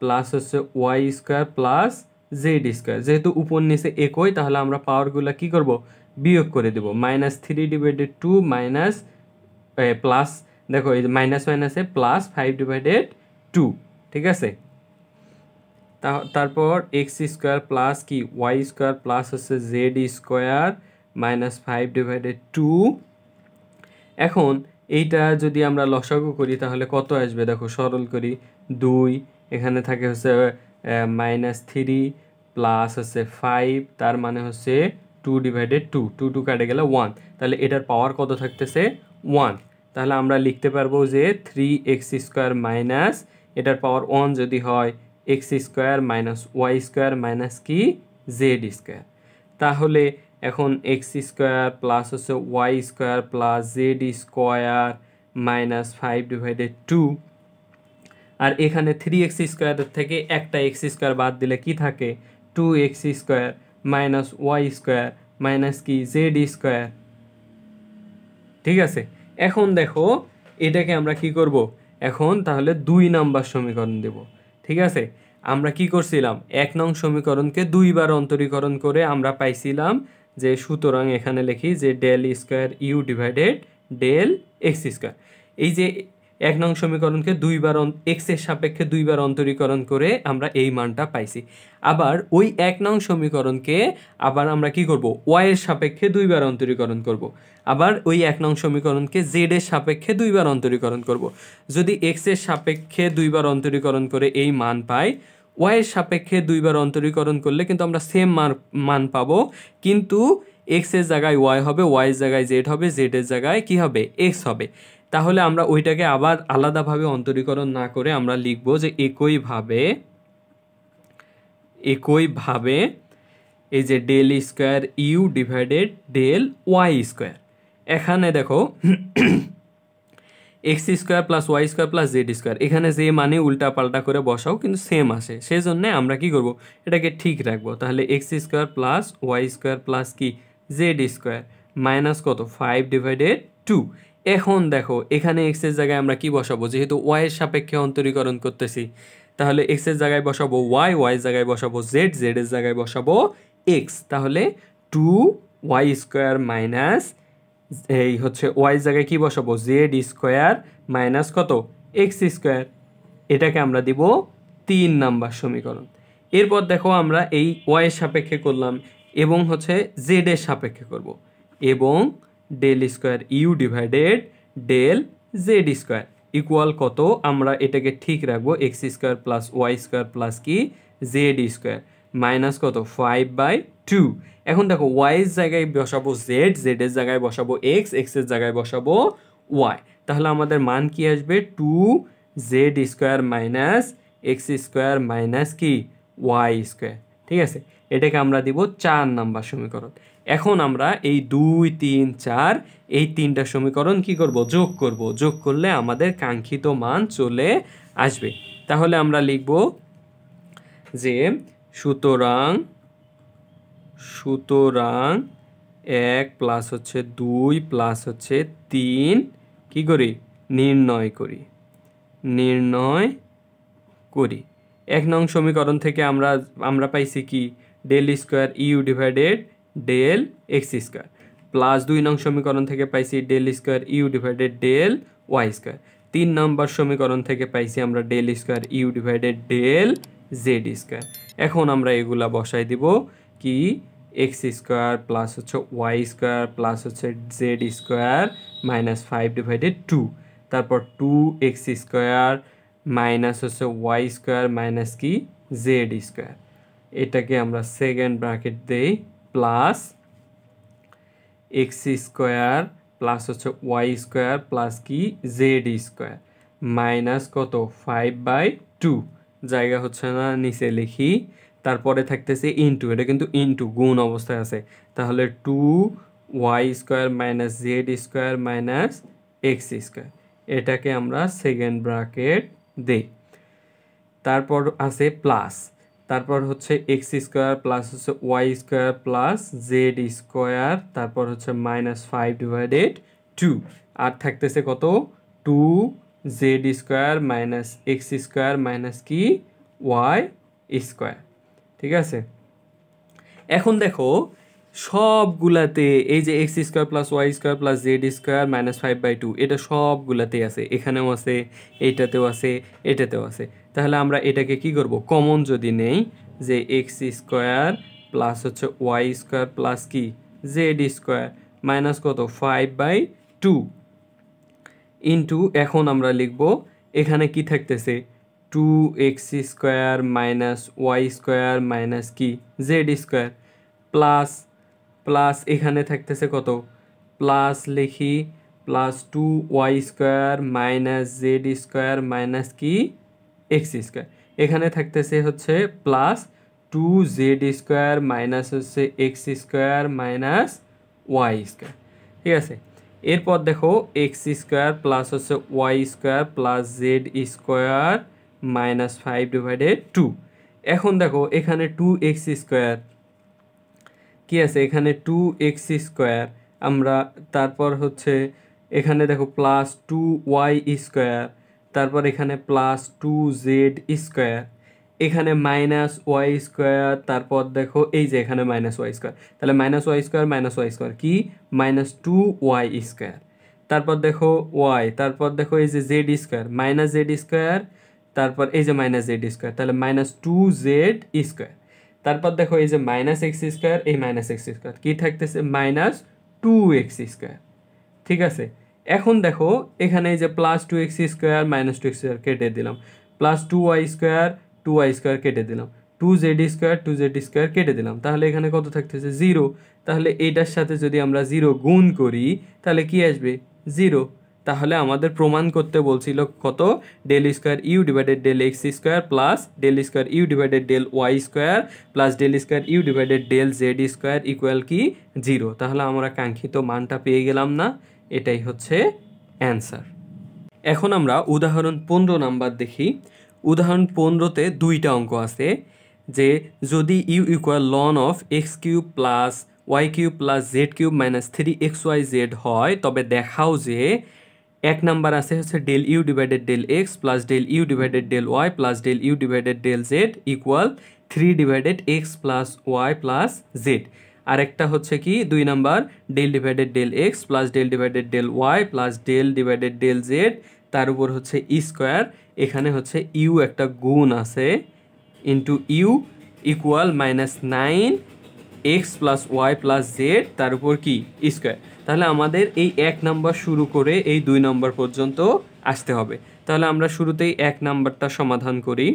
প্লাস হচ্ছে Y square plus Z square, যেহেতু উপর নিচে একই, তাহলে আমরা পাওয়ারগুলো কি করব, বিয়োগ করে দেব। -3/2 মাইনাস প্লাস, দেখো এই যে মাইনাস মাইনাসে প্লাস 5/2। ঠিক আছে, তারপর x² প্লাস কি ওয়াই স্কোয়ার প্লাস হচ্ছে জেড স্কোয়ার -5/2। এখন এইটা যদি আমরা লসাগু করি তাহলে কত আসবে, দেখো সরল করি, 2, এখানে থাকে হচ্ছে -3 প্লাস হচ্ছে 5, তার মানে হচ্ছে 2/2, 2 কাটে গেলে 1, তাহলে এটার পাওয়ার কত থাকতেছে 1, তাহলে আমরা লিখতে পারবো যে 3x স্কোয়ার মাইনাস এটার পাওয়ার 1 যদি হয় x square minus Y square minus কি জেড স্কোয়ার। তাহলে এখন এক্স স্কোয়ার প্লাস হচ্ছে Y square plus Z square minus 5/2, আর এখানে 3x স্কোয়ারের থেকে একটা এক্স স্কোয়ার বাদ দিলে কি থাকে 2x square minus Y square minus কি জেড স্কোয়ার। ঠিক আছে, এখন দেখো এটাকে আমরা কি করব, এখন তাহলে 2 নাম্বার সমীকরণ দেব। ঠিক আছে, আমরা কি করছিলাম 1 নং সমীকরণকে 2 বার অন্তরীকরণ করে আমরা পাইছিলাম যে সুতরাং এখানে লিখি যে del square you divided del x square. এই যে 1 নং সমীকরণকে 2 বার এক্স এর সাপেক্ষে 2 বার অন্তরীকরণ করে আমরা এই মানটা পাইছি। আবার ওই 1 নং সমীকরণকে আবার আমরা কি করব ওয়াই এর সাপেক্ষে 2 বার অন্তরীকরণ করব। আবার ওই 1 নং সমীকরণকে জেড এর সাপেক্ষে 2 বার অন্তরীকরণ করব। যদি এক্স এর সাপেক্ষে 2 বার অন্তরীকরণ করে এই মান পাই, ওয়াই এর সাপেক্ষে 2 বার অন্তরীকরণ করলে কিন্তু আমরা সেম মান পাবো, কিন্তু এক্স এর জায়গায় ওয়াই হবে, ওয়াই এর জায়গায় জেড হবে, জেড এর জায়গায় কি হবে এক্স হবে। তাহলে আমরা ওইটাকে আবার আলাদাভাবে অন্তরীকরণ না করে আমরা লিখবো যে একইভাবে এই যে del square you divided del Y square. এখানে দেখো x square plus Y square plus Z square, এখানে যে মানে উল্টা পাল্টা করে বসাও কিন্তু সেম আসে, সেই জন্য আমরা কি করব এটাকে ঠিক রাখবো। তাহলে x square plus Y square plus কি জেড স্কোয়ার মাইনাস কত 5/2। এখন দেখো এখানে এক্স এর জায়গায় আমরা কি বসাবো, যেহেতু ওয়াই এর সাপেক্ষে অন্তরীকরণ করতেছি, তাহলে এক্স এর জায়গায় বসাবো ওয়াই, ওয়াই এর জায়গায় বসাবো জেড, জেড এর জায়গায় বসাবো এক্স। তাহলে 2y স্কোয়ার মাইনাস এই হচ্ছে ওয়াই জায়গায় কি বসাবো জেড স্কোয়ার মাইনাস কত এক্স স্কোয়ার, এটাকে আমরা দিব 3 নাম্বার সমীকরণ। এরপর দেখো আমরা এই ওয়াই এর সাপেক্ষে করলাম এবং হচ্ছে জেড এর সাপেক্ষে করব, এবং del square you divided del Z square equal কত, আমরা এটাকে ঠিক রাখবো x square plus Y square plus কি জেড স্কোয়ার মাইনাস কত 5/2। এখন দেখো ওয়াই এর জায়গায় বসাবো জেড, জেড এর জায়গায় বসাবো এক্স, এক্স এর জায়গায় বসাবো ওয়াই। তাহলে আমাদের মান কি আসবে 2z square minus x square minus কি ওয়াই স্কোয়ার। ঠিক আছে, এটাকে আমরা দিব 4 নাম্বার সমীকরণ। এখন আমরা এই 2, 3, 4 এই 3টা সমীকরণ কি করব যোগ করব, যোগ করলে আমাদের কাঙ্ক্ষিত মান চলে আসবে। তাহলে আমরা লিখব যে সুতরাং 1 প্লাস হচ্ছে 2 প্লাস হচ্ছে 3 কি করি নির্ণয় করি 1 নং সমীকরণ থেকে আমরা পাইছি কি del square you divided del x square, plus 2 নং সমীকরণ থেকে পাইছি del square you divided del Y square, 3 number সমীকরণ থেকে পাইছি আমরা del square you divided del Z square. এখন আমরা এগুলা বসাই দিব কি এক্স স্কোয়ার প্লাস হচ্ছে ওয়াই স্কোয়ার প্লাস হচ্ছে জেড স্কোয়ার মাইনাস 5/2, তারপর 2x স্কোয়ার মাইনাস হচ্ছে ওয়াই স্কোয়ার মাইনাস কি জেড স্কোয়ার, এটাকে আমরা সেকেন্ড ব্র্যাকেট দেই, প্লাস এক্স স্কোয়ার প্লাস হচ্ছে ওয়াই স্কোয়ার প্লাস কি জেড স্কোয়ার মাইনাস কত 5/2, জায়গা হচ্ছে না নিচে লিখি, তারপরে থাকতেছে ইন্টু, এটা কিন্তু ইন্টু গুণ অবস্থায় আছে, তাহলে 2y square minus z square minus x square, এটাকে আমরা সেকেন্ড ব্র্যাকেট দেই। তারপর আছে প্লাস, তারপর হচ্ছে এক্স স্কোয়ার প্লাস হচ্ছে Y square plus Z square, তারপর হচ্ছে মাইনাস 5/2, আর থাকতেছে কত 2z square minus x square minus কি ওয়াই স্কোয়ার। ঠিক আছে, এখন দেখো সবগুলাতে এই যে x square plus Y square plus Z square minus 5/2 এটা সবগুলাতেই আছে, এখানেও আছে, এইটাতেও আছে, এটাতেও আছে। তাহলে আমরা এটাকে কি করব কমন যদি নেই, যে এক্স স্কোয়ার প্লাস হচ্ছে ওয়াই স্কোয়ার প্লাস কি জেড স্কোয়ার মাইনাস কত 5/2 ইন্টু, এখন আমরা লিখব এখানে কি থাকতেছে 2x square minus Y square minus কি জেড স্কোয়ার প্লাস প্লাস এখানে থাকতেছে কত প্লাস লিখি plus 2y square minus z square minus কি এক্স স্কোয়ার, এখানে থাকতেছে হচ্ছে প্লাস 2z স্কোয়ার মাইনাস হচ্ছে x square minus Y square. ঠিক আছে, এরপর দেখো এক্স স্কোয়ার প্লাস হচ্ছে Y square plus Z square minus 5/2। এখন দেখো এখানে 2x স্কোয়ার কি আছে, এখানে 2x স্কোয়ার আমরা, তারপর হচ্ছে এখানে দেখো প্লাস 2y স্কোয়ার, তারপর এখানে প্লাস 2z স্কোয়ার, এখানে মাইনাস ওয়াই স্কোয়ার, তারপর দেখো এই যে এখানে মাইনাস ওয়াই স্কোয়ার, তাহলে মাইনাস ওয়াই স্কোয়ার কি মাইনাস 2y স্কোয়ার, তারপর দেখো ওয়াই, তারপর দেখো এই যে Z square minus z square, তারপর এই যে মাইনাস জেড স্কোয়ার, তাহলে মাইনাস 2z স্কোয়ার, তারপর দেখো এই যে মাইনাস এক্স স্কোয়ার, এই মাইনাস এক্স স্কোয়ার কি থাকতেছে মাইনাস 2x স্কোয়ার। ঠিক আছে, এখন দেখো এখানে এই যে plus 2x square minus 2x square কেটে দিলাম, প্লাস 2y স্কোয়ার কেটে দিলাম, 2z স্কোয়ার কেটে দিলাম, তাহলে এখানে কত থাকতেছে 0। তাহলে এইটার সাথে যদি আমরা 0 গুণ করি তাহলে কি আসবে 0। তাহলে আমাদের প্রমাণ করতে বলছিল কত, del square you divided del x square plus del square you divided del Y square plus del square you divided del Z square equal কি 0। তাহলে আমরা কাঙ্ক্ষিত মানটা পেয়ে গেলাম না, এটাই হচ্ছে অ্যান্সার। এখন আমরা উদাহরণ 15 নাম্বার দেখি। উদাহরণ 15তে দুইটা অঙ্ক আছে, যে যদি you equal lon of x cube plus y cube plus z cube minus 3xyz হয়, তবে দেখাও যে এক নাম্বার আছে হচ্ছে del you divided del x plus del you divided del y plus del you divided del z equal 3/x plus y plus z. আরেকটা হচ্ছে কি 2 number del divided del x plus del divided del y plus del divided del z, তার উপর হচ্ছে square, এখানে হচ্ছে you একটা গুণ আছে into u equal -9x plus y plus z, তার উপর কি স্কোয়ার। তাহলে আমাদের এই 1 নাম্বার শুরু করে এই 2 নাম্বার পর্যন্ত আসতে হবে। তাহলে আমরা শুরুতেই 1 নাম্বারটা সমাধান করি।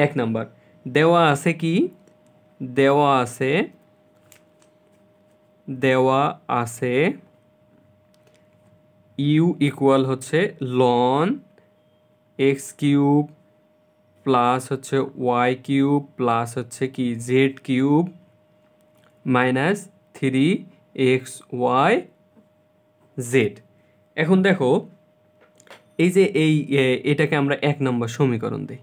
1 নাম্বার দেওয়া আছে কি, দেওয়া আছে ইউ ইকুয়াল হচ্ছে লন এক্স কিউব প্লাস হচ্ছে ওয়াই কিউব প্লাস হচ্ছে কি জেড কিউব মাইনাস 3xyz। এখন দেখো এই যে এটাকে আমরা 1 নম্বর সমীকরণ দিই।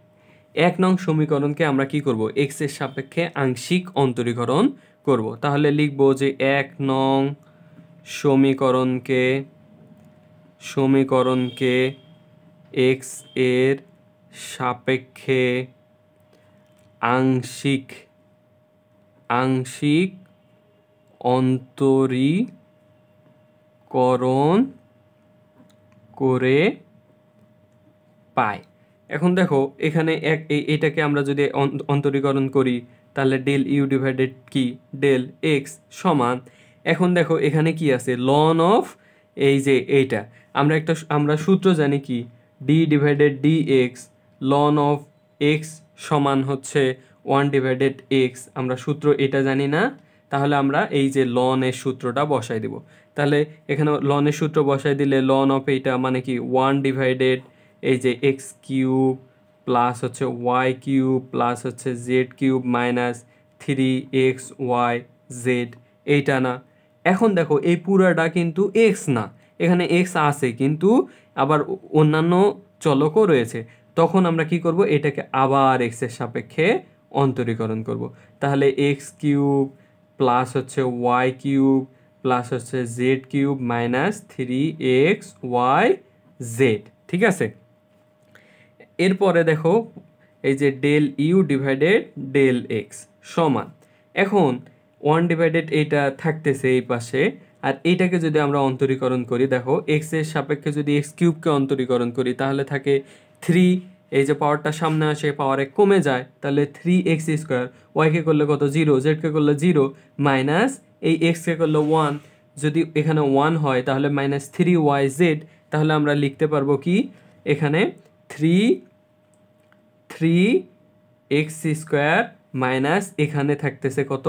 1 নং সমীকরণকে আমরা কি করব, এক্স এর সাপেক্ষে আংশিক অন্তরীকরণ করব। তাহলে লিখব যে 1 নং সমীকরণকে এক্স এর সাপেক্ষে আংশিক অন্তরীকরণ করে পাই। এখন দেখো এখানে এটাকে আমরা যদি অন্তরীকরণ করি তাহলে ডেল ইউ ডিভাইডেড কি ডেল এক্স সমান, এখন দেখো এখানে কি আছে লন অফ এই যে এইটা, আমরা সূত্র জানি কি d divided D x, lon of x সমান হচ্ছে 1/x, আমরা সূত্র এটা জানি না, তাহলে আমরা এই যে লনের সূত্রটা বসাই দিব। তাহলে এখানে লনের সূত্র বসাই দিলে লন অফ এইটা মানে কি 1 ডিভাইডেড এই যে এক্স কিউব প্লাস হচ্ছে ওয়াই কিউব প্লাস হচ্ছে জেড কিউব মাইনাস 3xyz, এইটা না। এখন দেখো এই পুরাটা কিন্তু এক্স না, এখানে এক্স আছে কিন্তু আবার অন্যান্য চলকও রয়েছে, তখন আমরা কি করব, এটাকে আবার এক্স এর সাপেক্ষে অন্তরীকরণ করব। তাহলে এক্স কিউব প্লাস হচ্ছে ওয়াই কিউব প্লাস হচ্ছে জেড কিউব মাইনাস 3xyz। ঠিক আছে, এরপরে দেখো এই যে del you divided del x সমান, এখন 1 ডিভাইডেড এইটা থাকতেছে এই পাশে, আর এইটাকে যদি আমরা অন্তরীকরণ করি, দেখো এক্স এর সাপেক্ষে যদি এক্স কিউবকে অন্তরীকরণ করি তাহলে থাকে 3, এই যে পাওয়ারটা সামনে আসে পাওয়ারে কমে যায়, তাহলে 3x স্কোয়ার, ওয়াইকে করলে কত 0, জেডকে করলে 0 মাইনাস এই এক্সকে করলে 1, যদি এখানে 1 হয় তাহলে মাইনাস 3yz, তাহলে আমরা লিখতে পারবো কি এখানে 3x স্কোয়ার মাইনাস এখানে থাকতেছে কত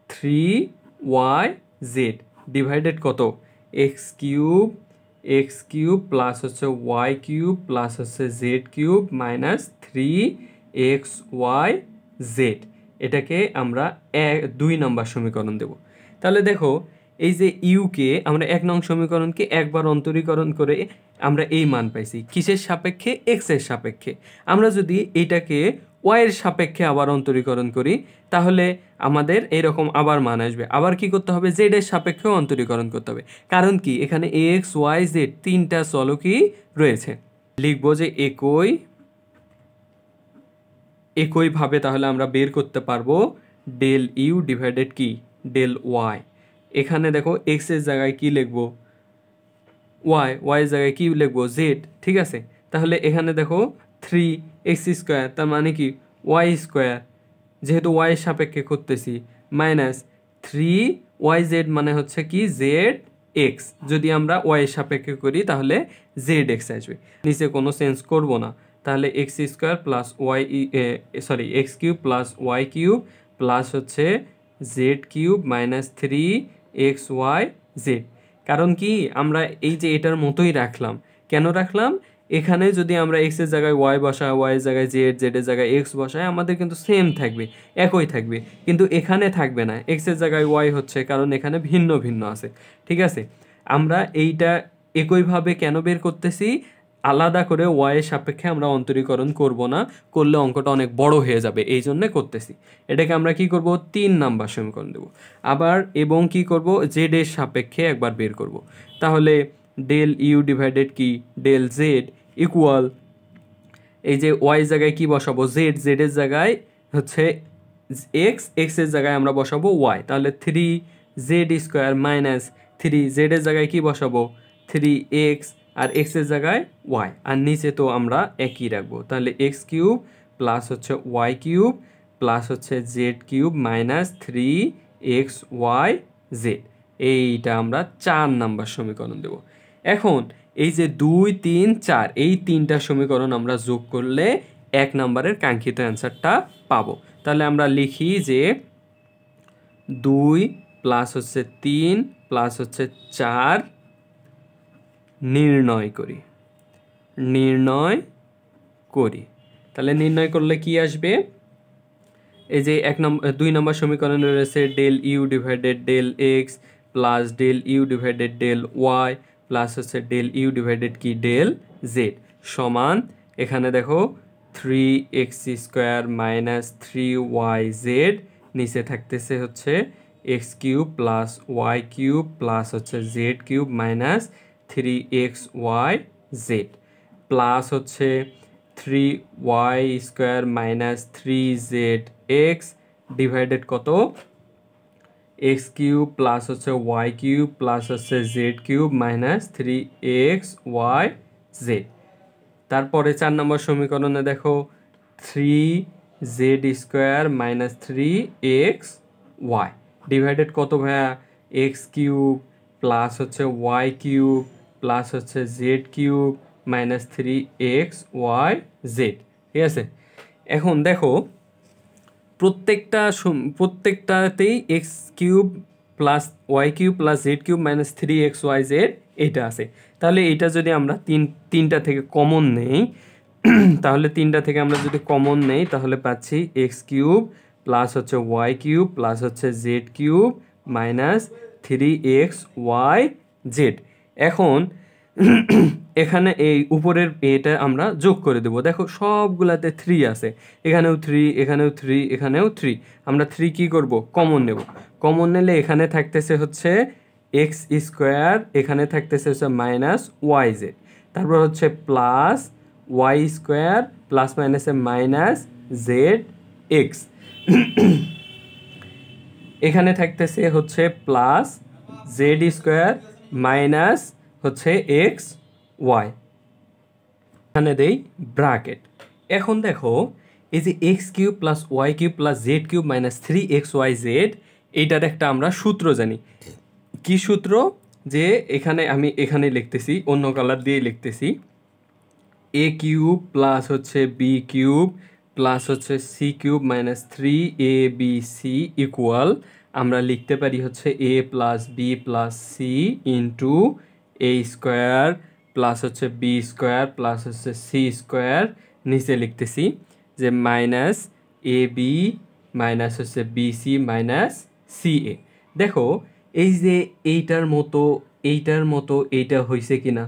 3yz ডিভাইডেড কত এক্স কিউব প্লাস হচ্ছে ওয়াই কিউব প্লাস হচ্ছে z cube minus 3xy Z, এটাকে আমরা 2 নম্বর সমীকরণ দেব। তাহলে দেখো এই যে ইউকে আমরা 1 নং সমীকরণকে একবার অন্তরীকরণ করে আমরা এই মান পাইছি কিসের সাপেক্ষে, এক্স এর সাপেক্ষে। আমরা যদি এটাকে ওয়াই এর সাপেক্ষে আবার অন্তরীকরণ করি তাহলে আমাদের এরকম আবার মান আসবে। আবার কি করতে হবে, জেড এর সাপেক্ষেও অন্তরীকরণ করতে হবে। কারণ কি, এখানে এক্স ওয়াই জেড তিনটা চলকই রয়েছে। লিখবো যে একইভাবে তাহলে আমরা বের করতে পারবো ডেল ইউ ডিভাইডেড কি ডেল ওয়াই। এখানে দেখো এক্স এর জায়গায় কি লিখবো ওয়াই, ওয়াই এর জায়গায় কি লিখবো জেড, ঠিক আছে। তাহলে এখানে দেখো 3x², তার মানে কি y², যেহেতু ওয়াই এর সাপেক্ষে করতেছি, মাইনাস 3yz মানে হচ্ছে কি জেড এক্স। যদি আমরা ওয়াই এর সাপেক্ষে করি তাহলে জেড এক্স আসবে, নিচে কোনো চেঞ্জ করব না। তাহলে x² plus y x cube plus y cube plus হচ্ছে জেড কিউব মাইনাস 3xyz। কারণ কি আমরা এই যে এটার মতোই রাখলাম, কেন রাখলাম, এখানে যদি আমরা এক্স এর জায়গায় ওয়াই বসাই, ওয়াই এর জায়গায় জেড, জেড এর জায়গায় এক্স বসাই, আমাদের কিন্তু সেম থাকবে, একই থাকবে। কিন্তু এখানে থাকবে না, এক্স এর জায়গায় ওয়াই হচ্ছে, কারণ এখানে ভিন্ন ভিন্ন আছে, ঠিক আছে। আমরা এইটা একইভাবে কেন বের করতেছি, আলাদা করে ওয়াই এর সাপেক্ষে আমরা অন্তরীকরণ করব না, করলে অঙ্কটা অনেক বড় হয়ে যাবে, এই জন্যে করতেছি। এটাকে আমরা কি করব, 3 নাম্বার সমীকরণ দেব। আবার এবং কি করব, জেড এর সাপেক্ষে একবার বের করব। তাহলে ডেল ইউ ডিভাইডেড কি ডেল জেড ইকুয়াল, এই যে ওয়াই জায়গায় কি বসাবো জেড, জেড এর জায়গায় হচ্ছে এক্স, এক্স এর জায়গায় আমরা বসাবো ওয়াই। তাহলে 3z² মাইনাস 3z এর জায়গায় কি বসাবো 3x, আর এক্স এর জায়গায় ওয়াই, আর নিচে তো আমরা একই রাখবো। তাহলে এক্স কিউব প্লাস হচ্ছে ওয়াই কিউব প্লাস হচ্ছে জেড কিউব মাইনাস 3xyz, এইটা আমরা 4 নাম্বার সমীকরণ দেব। এখন এই যে 2, 3, 4 এই তিনটা সমীকরণ আমরা যোগ করলে 1 নাম্বারের কাঙ্ক্ষিত অ্যান্সারটা পাবো। তাহলে আমরা লিখি যে 2 প্লাস হচ্ছে 3 প্লাস হচ্ছে 4 নির্ণয় করি। তাহলে নির্ণয় করলে কি আসবে, এই যে 2 নম্বর সমীকরণে রয়েছে del you divided del x plus del you divided del y plus হচ্ছে ডেল ইউ ডিভাইডেড কি ডেল জেড সমান, এখানে দেখো 3x² মাইনাস 3yz, নিচে থাকতেছে হচ্ছে x cube plus y cube plus হচ্ছে z cube minus 3xyz plus হচ্ছে 3y² মাইনাস 3zx ডিভাইডেড কত এক্স কিউব প্লাস হচ্ছে ওয়াই কিউব প্লাস হচ্ছে জেড কিউব মাইনাস 3xyz। তারপরে 4 নম্বর সমীকরণে দেখো 3z² মাইনাস 3xy ডিভাইডেড কত ভাইয়া এক্স কিউব প্লাস হচ্ছে ওয়াই কিউব প্লাস হচ্ছে জেড কিউব মাইনাস 3xyz, ঠিক আছে। এখন দেখো প্রত্যেকটাতেই x cube plus y cube plus z cube minus 3xyz এইটা আছে। তাহলে এইটা যদি আমরা তিনটা থেকে কমন নেই, তাহলে তিনটা থেকে আমরা যদি কমন নেই তাহলে পাচ্ছি এক্স কিউব প্লাস হচ্ছে ওয়াই কিউব প্লাস হচ্ছে জেড কিউব মাইনাস 3xyz। এখন এখানে এই উপরের এটা আমরা যোগ করে দেব। দেখো সবগুলাতে 3 আছে, এখানেও 3, এখানেও 3, এখানেও 3। আমরা 3 কি করব, কমন নেব। কমন নিলে এখানে থাকতেছে হচ্ছে x², এখানে থাকতেছে হচ্ছে মাইনাস yz, তারপর হচ্ছে প্লাস y² প্লাস মাইনাসে মাইনাস zx, এখানে থাকতেছে হচ্ছে প্লাস z² মাইনাস হচ্ছে এক্স ওয়াই, এখানে দেই ব্র্যাকেট। এখন দেখো এই যে x cube plus y cube plus z cube minus 3xyz, এইটার একটা আমরা সূত্র জানি। কি সূত্র, যে এখানে লিখতেছি, অন্য কালার দিয়ে লিখতেছি, এ কিউব প্লাস হচ্ছে বি কিউব প্লাস হচ্ছে c cube minus 3abc equal, আমরা লিখতে পারি হচ্ছে a plus b plus c into a square plus হচ্ছে বি স্কোয়ার প্লাস হচ্ছে সি স্কোয়ার, নিচে লিখতেছি যে মাইনাস এ বি মাইনাস হচ্ছে b c minus c a. দেখো এই যে এইটার মতো এইটা হয়েছে কি না,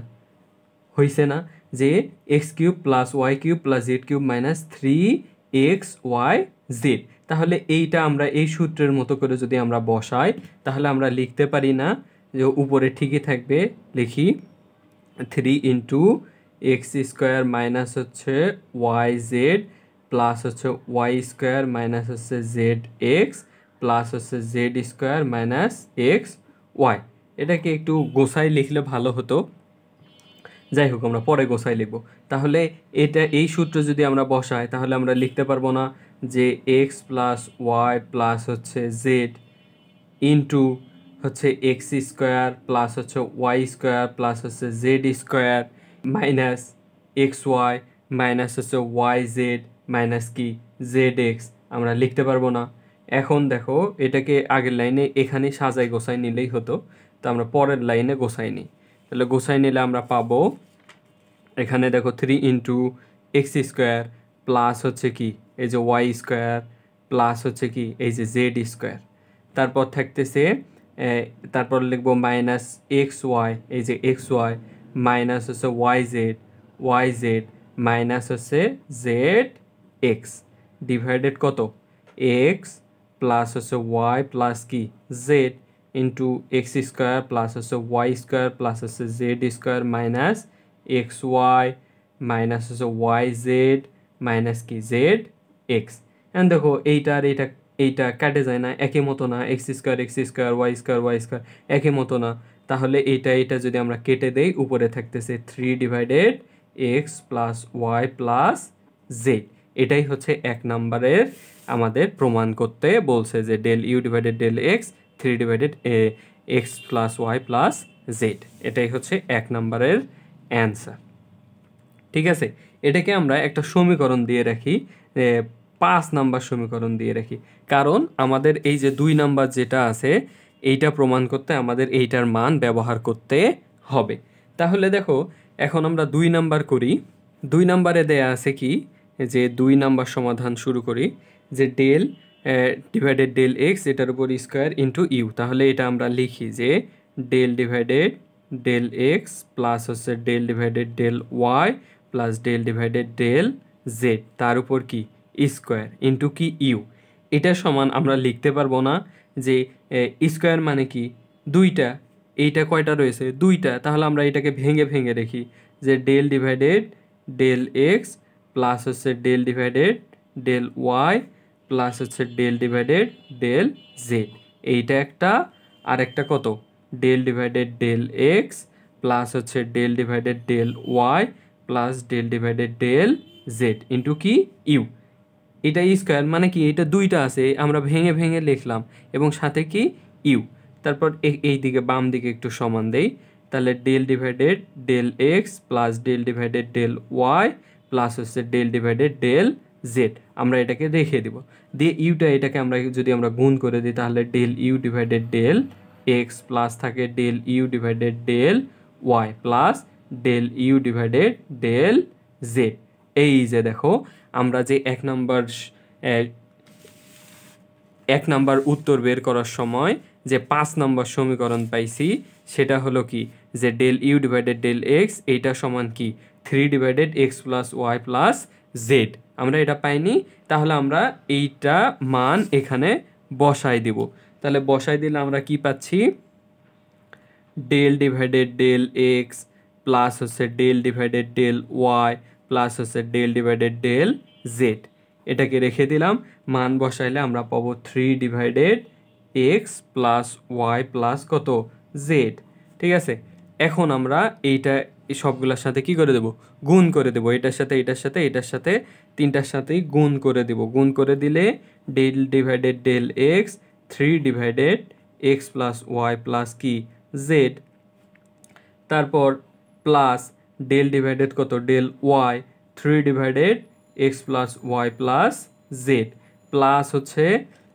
হয়েছে না, যে x cube plus y cube plus z cube minus 3xyz। তাহলে এইটা আমরা এই সূত্রের মতো করে যদি আমরা বসাই তাহলে আমরা লিখতে পারি না যে উপরে ঠিকই থাকবে, লিখি 3 ইন্টু এক্স স্কোয়ার মাইনাস হচ্ছে ওয়াই জেড প্লাস হচ্ছে ওয়াই স্কোয়ার মাইনাস হচ্ছে জেড এক্স প্লাস হচ্ছে Z square minus x y. এটাকে একটু গোছাই লিখলে ভালো হতো, যাই হোক আমরা পরে গোছাই লিখব। তাহলে এই সূত্র যদি আমরা বসাই তাহলে আমরা লিখতে পারবো না যে এক্স প্লাস ওয়াই প্লাস হচ্ছে জেড ইন্টু হচ্ছে এক্স স্কোয়ার প্লাস হচ্ছে ওয়াই স্কোয়ার প্লাস হচ্ছে Z square minus x y minus হচ্ছে ওয়াই জেড মাইনাস কি জেড এক্স, আমরা লিখতে পারবো না। এখন দেখো এটাকে আগের লাইনে এখানে সাজাই গোছাই নিলেই হতো, তো আমরা পরের লাইনে গোছাই নিই। তাহলে গোছাই নিলে আমরা পাবো এখানে দেখো 3 ইন্টু এক্স স্কোয়ার প্লাস হচ্ছে কি এই যে ওয়াই স্কোয়ার প্লাস হচ্ছে কি এই যে জেড স্কোয়ার, তারপর থাকতেছে তারপর লিখবো মাইনাস এক্স ওয়াই, এই যে এক্স ওয়াই মাইনাস হচ্ছে ওয়াই জেড মাইনাস হচ্ছে জেড এক্স ডিভাইডেড কত এক্স প্লাস হচ্ছে ওয়াই প্লাস কি z into x square plus হচ্ছে ওয়াই স্কোয়ার প্লাস হচ্ছে Z square minus x y minus হচ্ছে ওয়াই জেড মাইনাস কি জেড এক্স। এখন দেখো এইটা কাটে যায় না, একই মতো না, এক্স স্কোয়ার ওয়াই স্কোয়ার একই মতো না, তাহলে এইটা যদি আমরা কেটে দেই উপরে থাকতেছে 3 divided x plus y plus z. এটাই হচ্ছে 1 নম্বরের আমাদের প্রমাণ করতে বলছে যে del you divided del x 3 divided x plus y plus z, এটাই হচ্ছে 1 নম্বরের অ্যান্সার। ঠিক আছে, এটাকে আমরা একটা সমীকরণ দিয়ে রাখি, 5 নাম্বার সমীকরণ দিয়ে রাখি, কারণ আমাদের এই যে 2 নাম্বার যেটা আছে এইটা প্রমাণ করতে আমাদের এইটার মান ব্যবহার করতে হবে। তাহলে দেখো এখন আমরা 2 নাম্বার করি। 2 নাম্বারে দেয়া আছে কি যে 2 নাম্বার সমাধান শুরু করি যে ডেল ডিভাইডেড ডেল এক্স এটার উপর স্কোয়ার ইন্টু ইউ। তাহলে এটা আমরা লিখি যে del divided del x plus হচ্ছে del divided del y plus del divided del z তার উপর কি স্কোয়ার ইন্টু কি ইউ। এটা সমান আমরা লিখতে পারবো না যে স্কোয়ার মানে কি দুইটা, এইটা কয়টা রয়েছে দুইটা, তাহলে আমরা এটাকে ভেঙে ভেঙে রেখি যে del divided del x plus হচ্ছে del divided del y plus হচ্ছে ডেল ডিভাইডেড ডেল জেড, এইটা একটা, আর একটা কত del divided del x plus হচ্ছে del divided del y plus del divided del z into কি ইউ। এটা স্কোয়ার মানে কি এটা দুইটা আছে, আমরা ভেঙে ভেঙে লিখলাম এবং সাথে কি ইউ। তারপর এই দিকে বাম দিকে একটু সমান দেই, তাহলে del divided del x plus del divided del y plus হচ্ছে ডেল ডিভাইডেড ডেল জেড, আমরা এটাকে রেখে দিব। দিয়ে ইউটা এটাকে আমরা যদি আমরা গুণ করে দিই তাহলে del you divided del x plus থাকে del you divided del y plus del you divided del z. এই যে দেখো আমরা যে 1 নাম্বার উত্তর বের করার সময় যে 5 নাম্বার সমীকরণ পাইছি সেটা হলো কি যে del you divided del x এইটা সমান কি 3 divided x plus y plus z, আমরা এটা পাইনি, তাহলে আমরা এইটা মান এখানে বসাই দিব। তাহলে বসাই দিলে আমরা কি পাচ্ছি del divided del x plus হচ্ছে del divided del y plus হচ্ছে ডেল ডিভাইডেড ডেল জেড, এটাকে রেখে দিলাম। মান বসাইলে আমরা পাবো 3 divided x plus y plus কত জেড। ঠিক আছে, এখন আমরা এইটা সবগুলোর সাথে কি করে দেব গুণ করে দেব, এটার সাথে এটার সাথে এটার সাথে তিনটার সাথেই গুণ করে দেব। গুণ করে দিলে del divided del x 3 divided x plus y plus কি জেড, তারপর প্লাস ডেল ডিভাইডেড কত del y 3 divided x plus y plus z plus হচ্ছে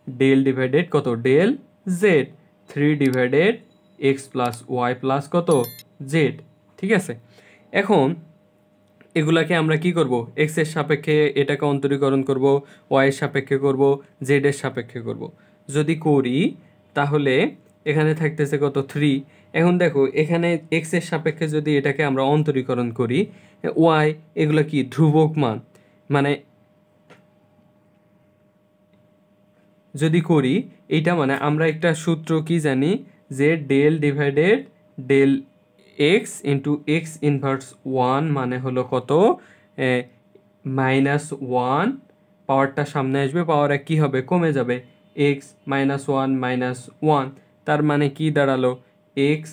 ডেল ডিভাইডেড কত del z, 3 divided x plus y plus কত z. ঠিক আছে, এখন এগুলাকে আমরা কি করব, এক্স এর সাপেক্ষে এটাকে অন্তরীকরণ করব, ওয়াই এর সাপেক্ষে করব, জেড এর সাপেক্ষে করব। যদি করি তাহলে এখানে থাকতেছে কত 3। এখন দেখো এখানে এক্স এর সাপেক্ষে যদি এটাকে আমরা অন্তরীকরণ করি, ওয়াই এগুলো কি ধ্রুবক মান, মানে যদি করি এইটা মানে আমরা একটা সূত্র কি জানি যে del divided del x into x inverse 1 মানে হলো কত -1, পাওয়ারটা সামনে আসবে, পাওয়ারে কি হবে কমে যাবে, এক্স -1 তার মানে কি দাঁড়ালো এক্স,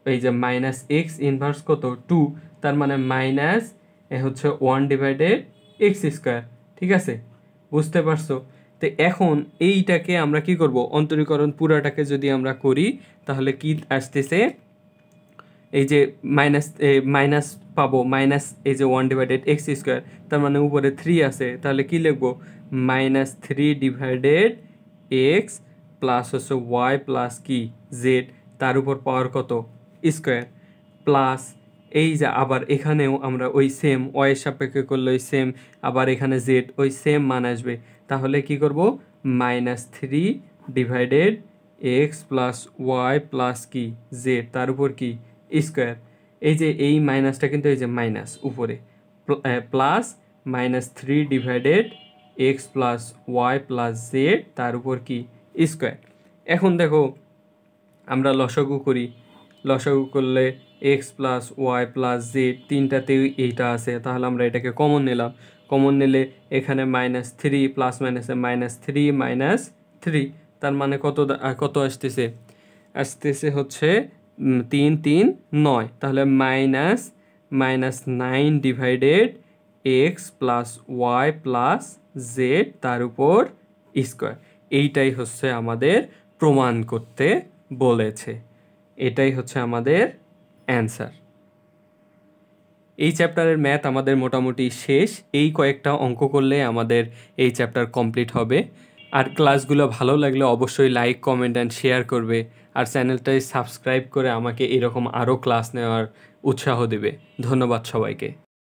এই যে মাইনাস এক্স ইনভার্স কত 2, তার মানে মাইনাস হচ্ছে 1 ডিভাইডেড এক্স স্কোয়ার। ঠিক আছে, বুঝতে পারছো? তো এখন এইটাকে আমরা কি করব, অন্তরীকরণ পুরাটাকে যদি আমরা করি তাহলে কি আসতেছে, এই যে মাইনাস পাবো, মাইনাস এই যে 1 ডিভাইডেড এক্স স্কোয়ার, তার মানে উপরে 3 আছে, তাহলে কি লিখবো -3 ডিভাইডেড এক্স প্লাস হচ্ছে ওয়াই প্লাস কি জেড, তার উপর পাওয়ার কত স্কোয়ার, প্লাস এই যে আবার এখানেও আমরা ওই সেম ওয়াইয়ের সাপেক্ষে করলে ওই সেম, আবার এখানে জেড ওই সেম মান আসবে, তাহলে কি করব -3 divided x plus y plus কি জেড, তার উপর কি স্কোয়ার, এই যে এই মাইনাসটা কিন্তু এই যে মাইনাস উপরে, plus -3 divided x plus y plus z, তার উপর কি স্কোয়ার। এখন দেখো আমরা লসাগু করি, লসাগু করলে x plus y plus z তিনটাতেই এইটা আছে, তাহলে আমরা এটাকে কমন নিলাম, কমন নিলে এখানে -3 প্লাস মাইনাসে -3 তার মানে কত আসতেছে, আসতেছে হচ্ছে 3 3 9, তাহলে -9 divided x plus y plus z, তার উপর স্কোয়ার। এইটাই হচ্ছে আমাদের প্রমাণ করতে বলেছে, এটাই হচ্ছে আমাদের অ্যান্সার। এই চ্যাপ্টারের ম্যাথ আমাদের মোটামুটি শেষ, এই কয়েকটা অঙ্ক করলে আমাদের এই চ্যাপ্টার কমপ্লিট হবে। আর ক্লাসগুলো ভালো লাগলে অবশ্যই লাইক কমেন্ট অ্যান্ড শেয়ার করবে, আর চ্যানেলটাই সাবস্ক্রাইব করে আমাকে এরকম আরও ক্লাস নেওয়ার উৎসাহ দেবে। ধন্যবাদ সবাইকে।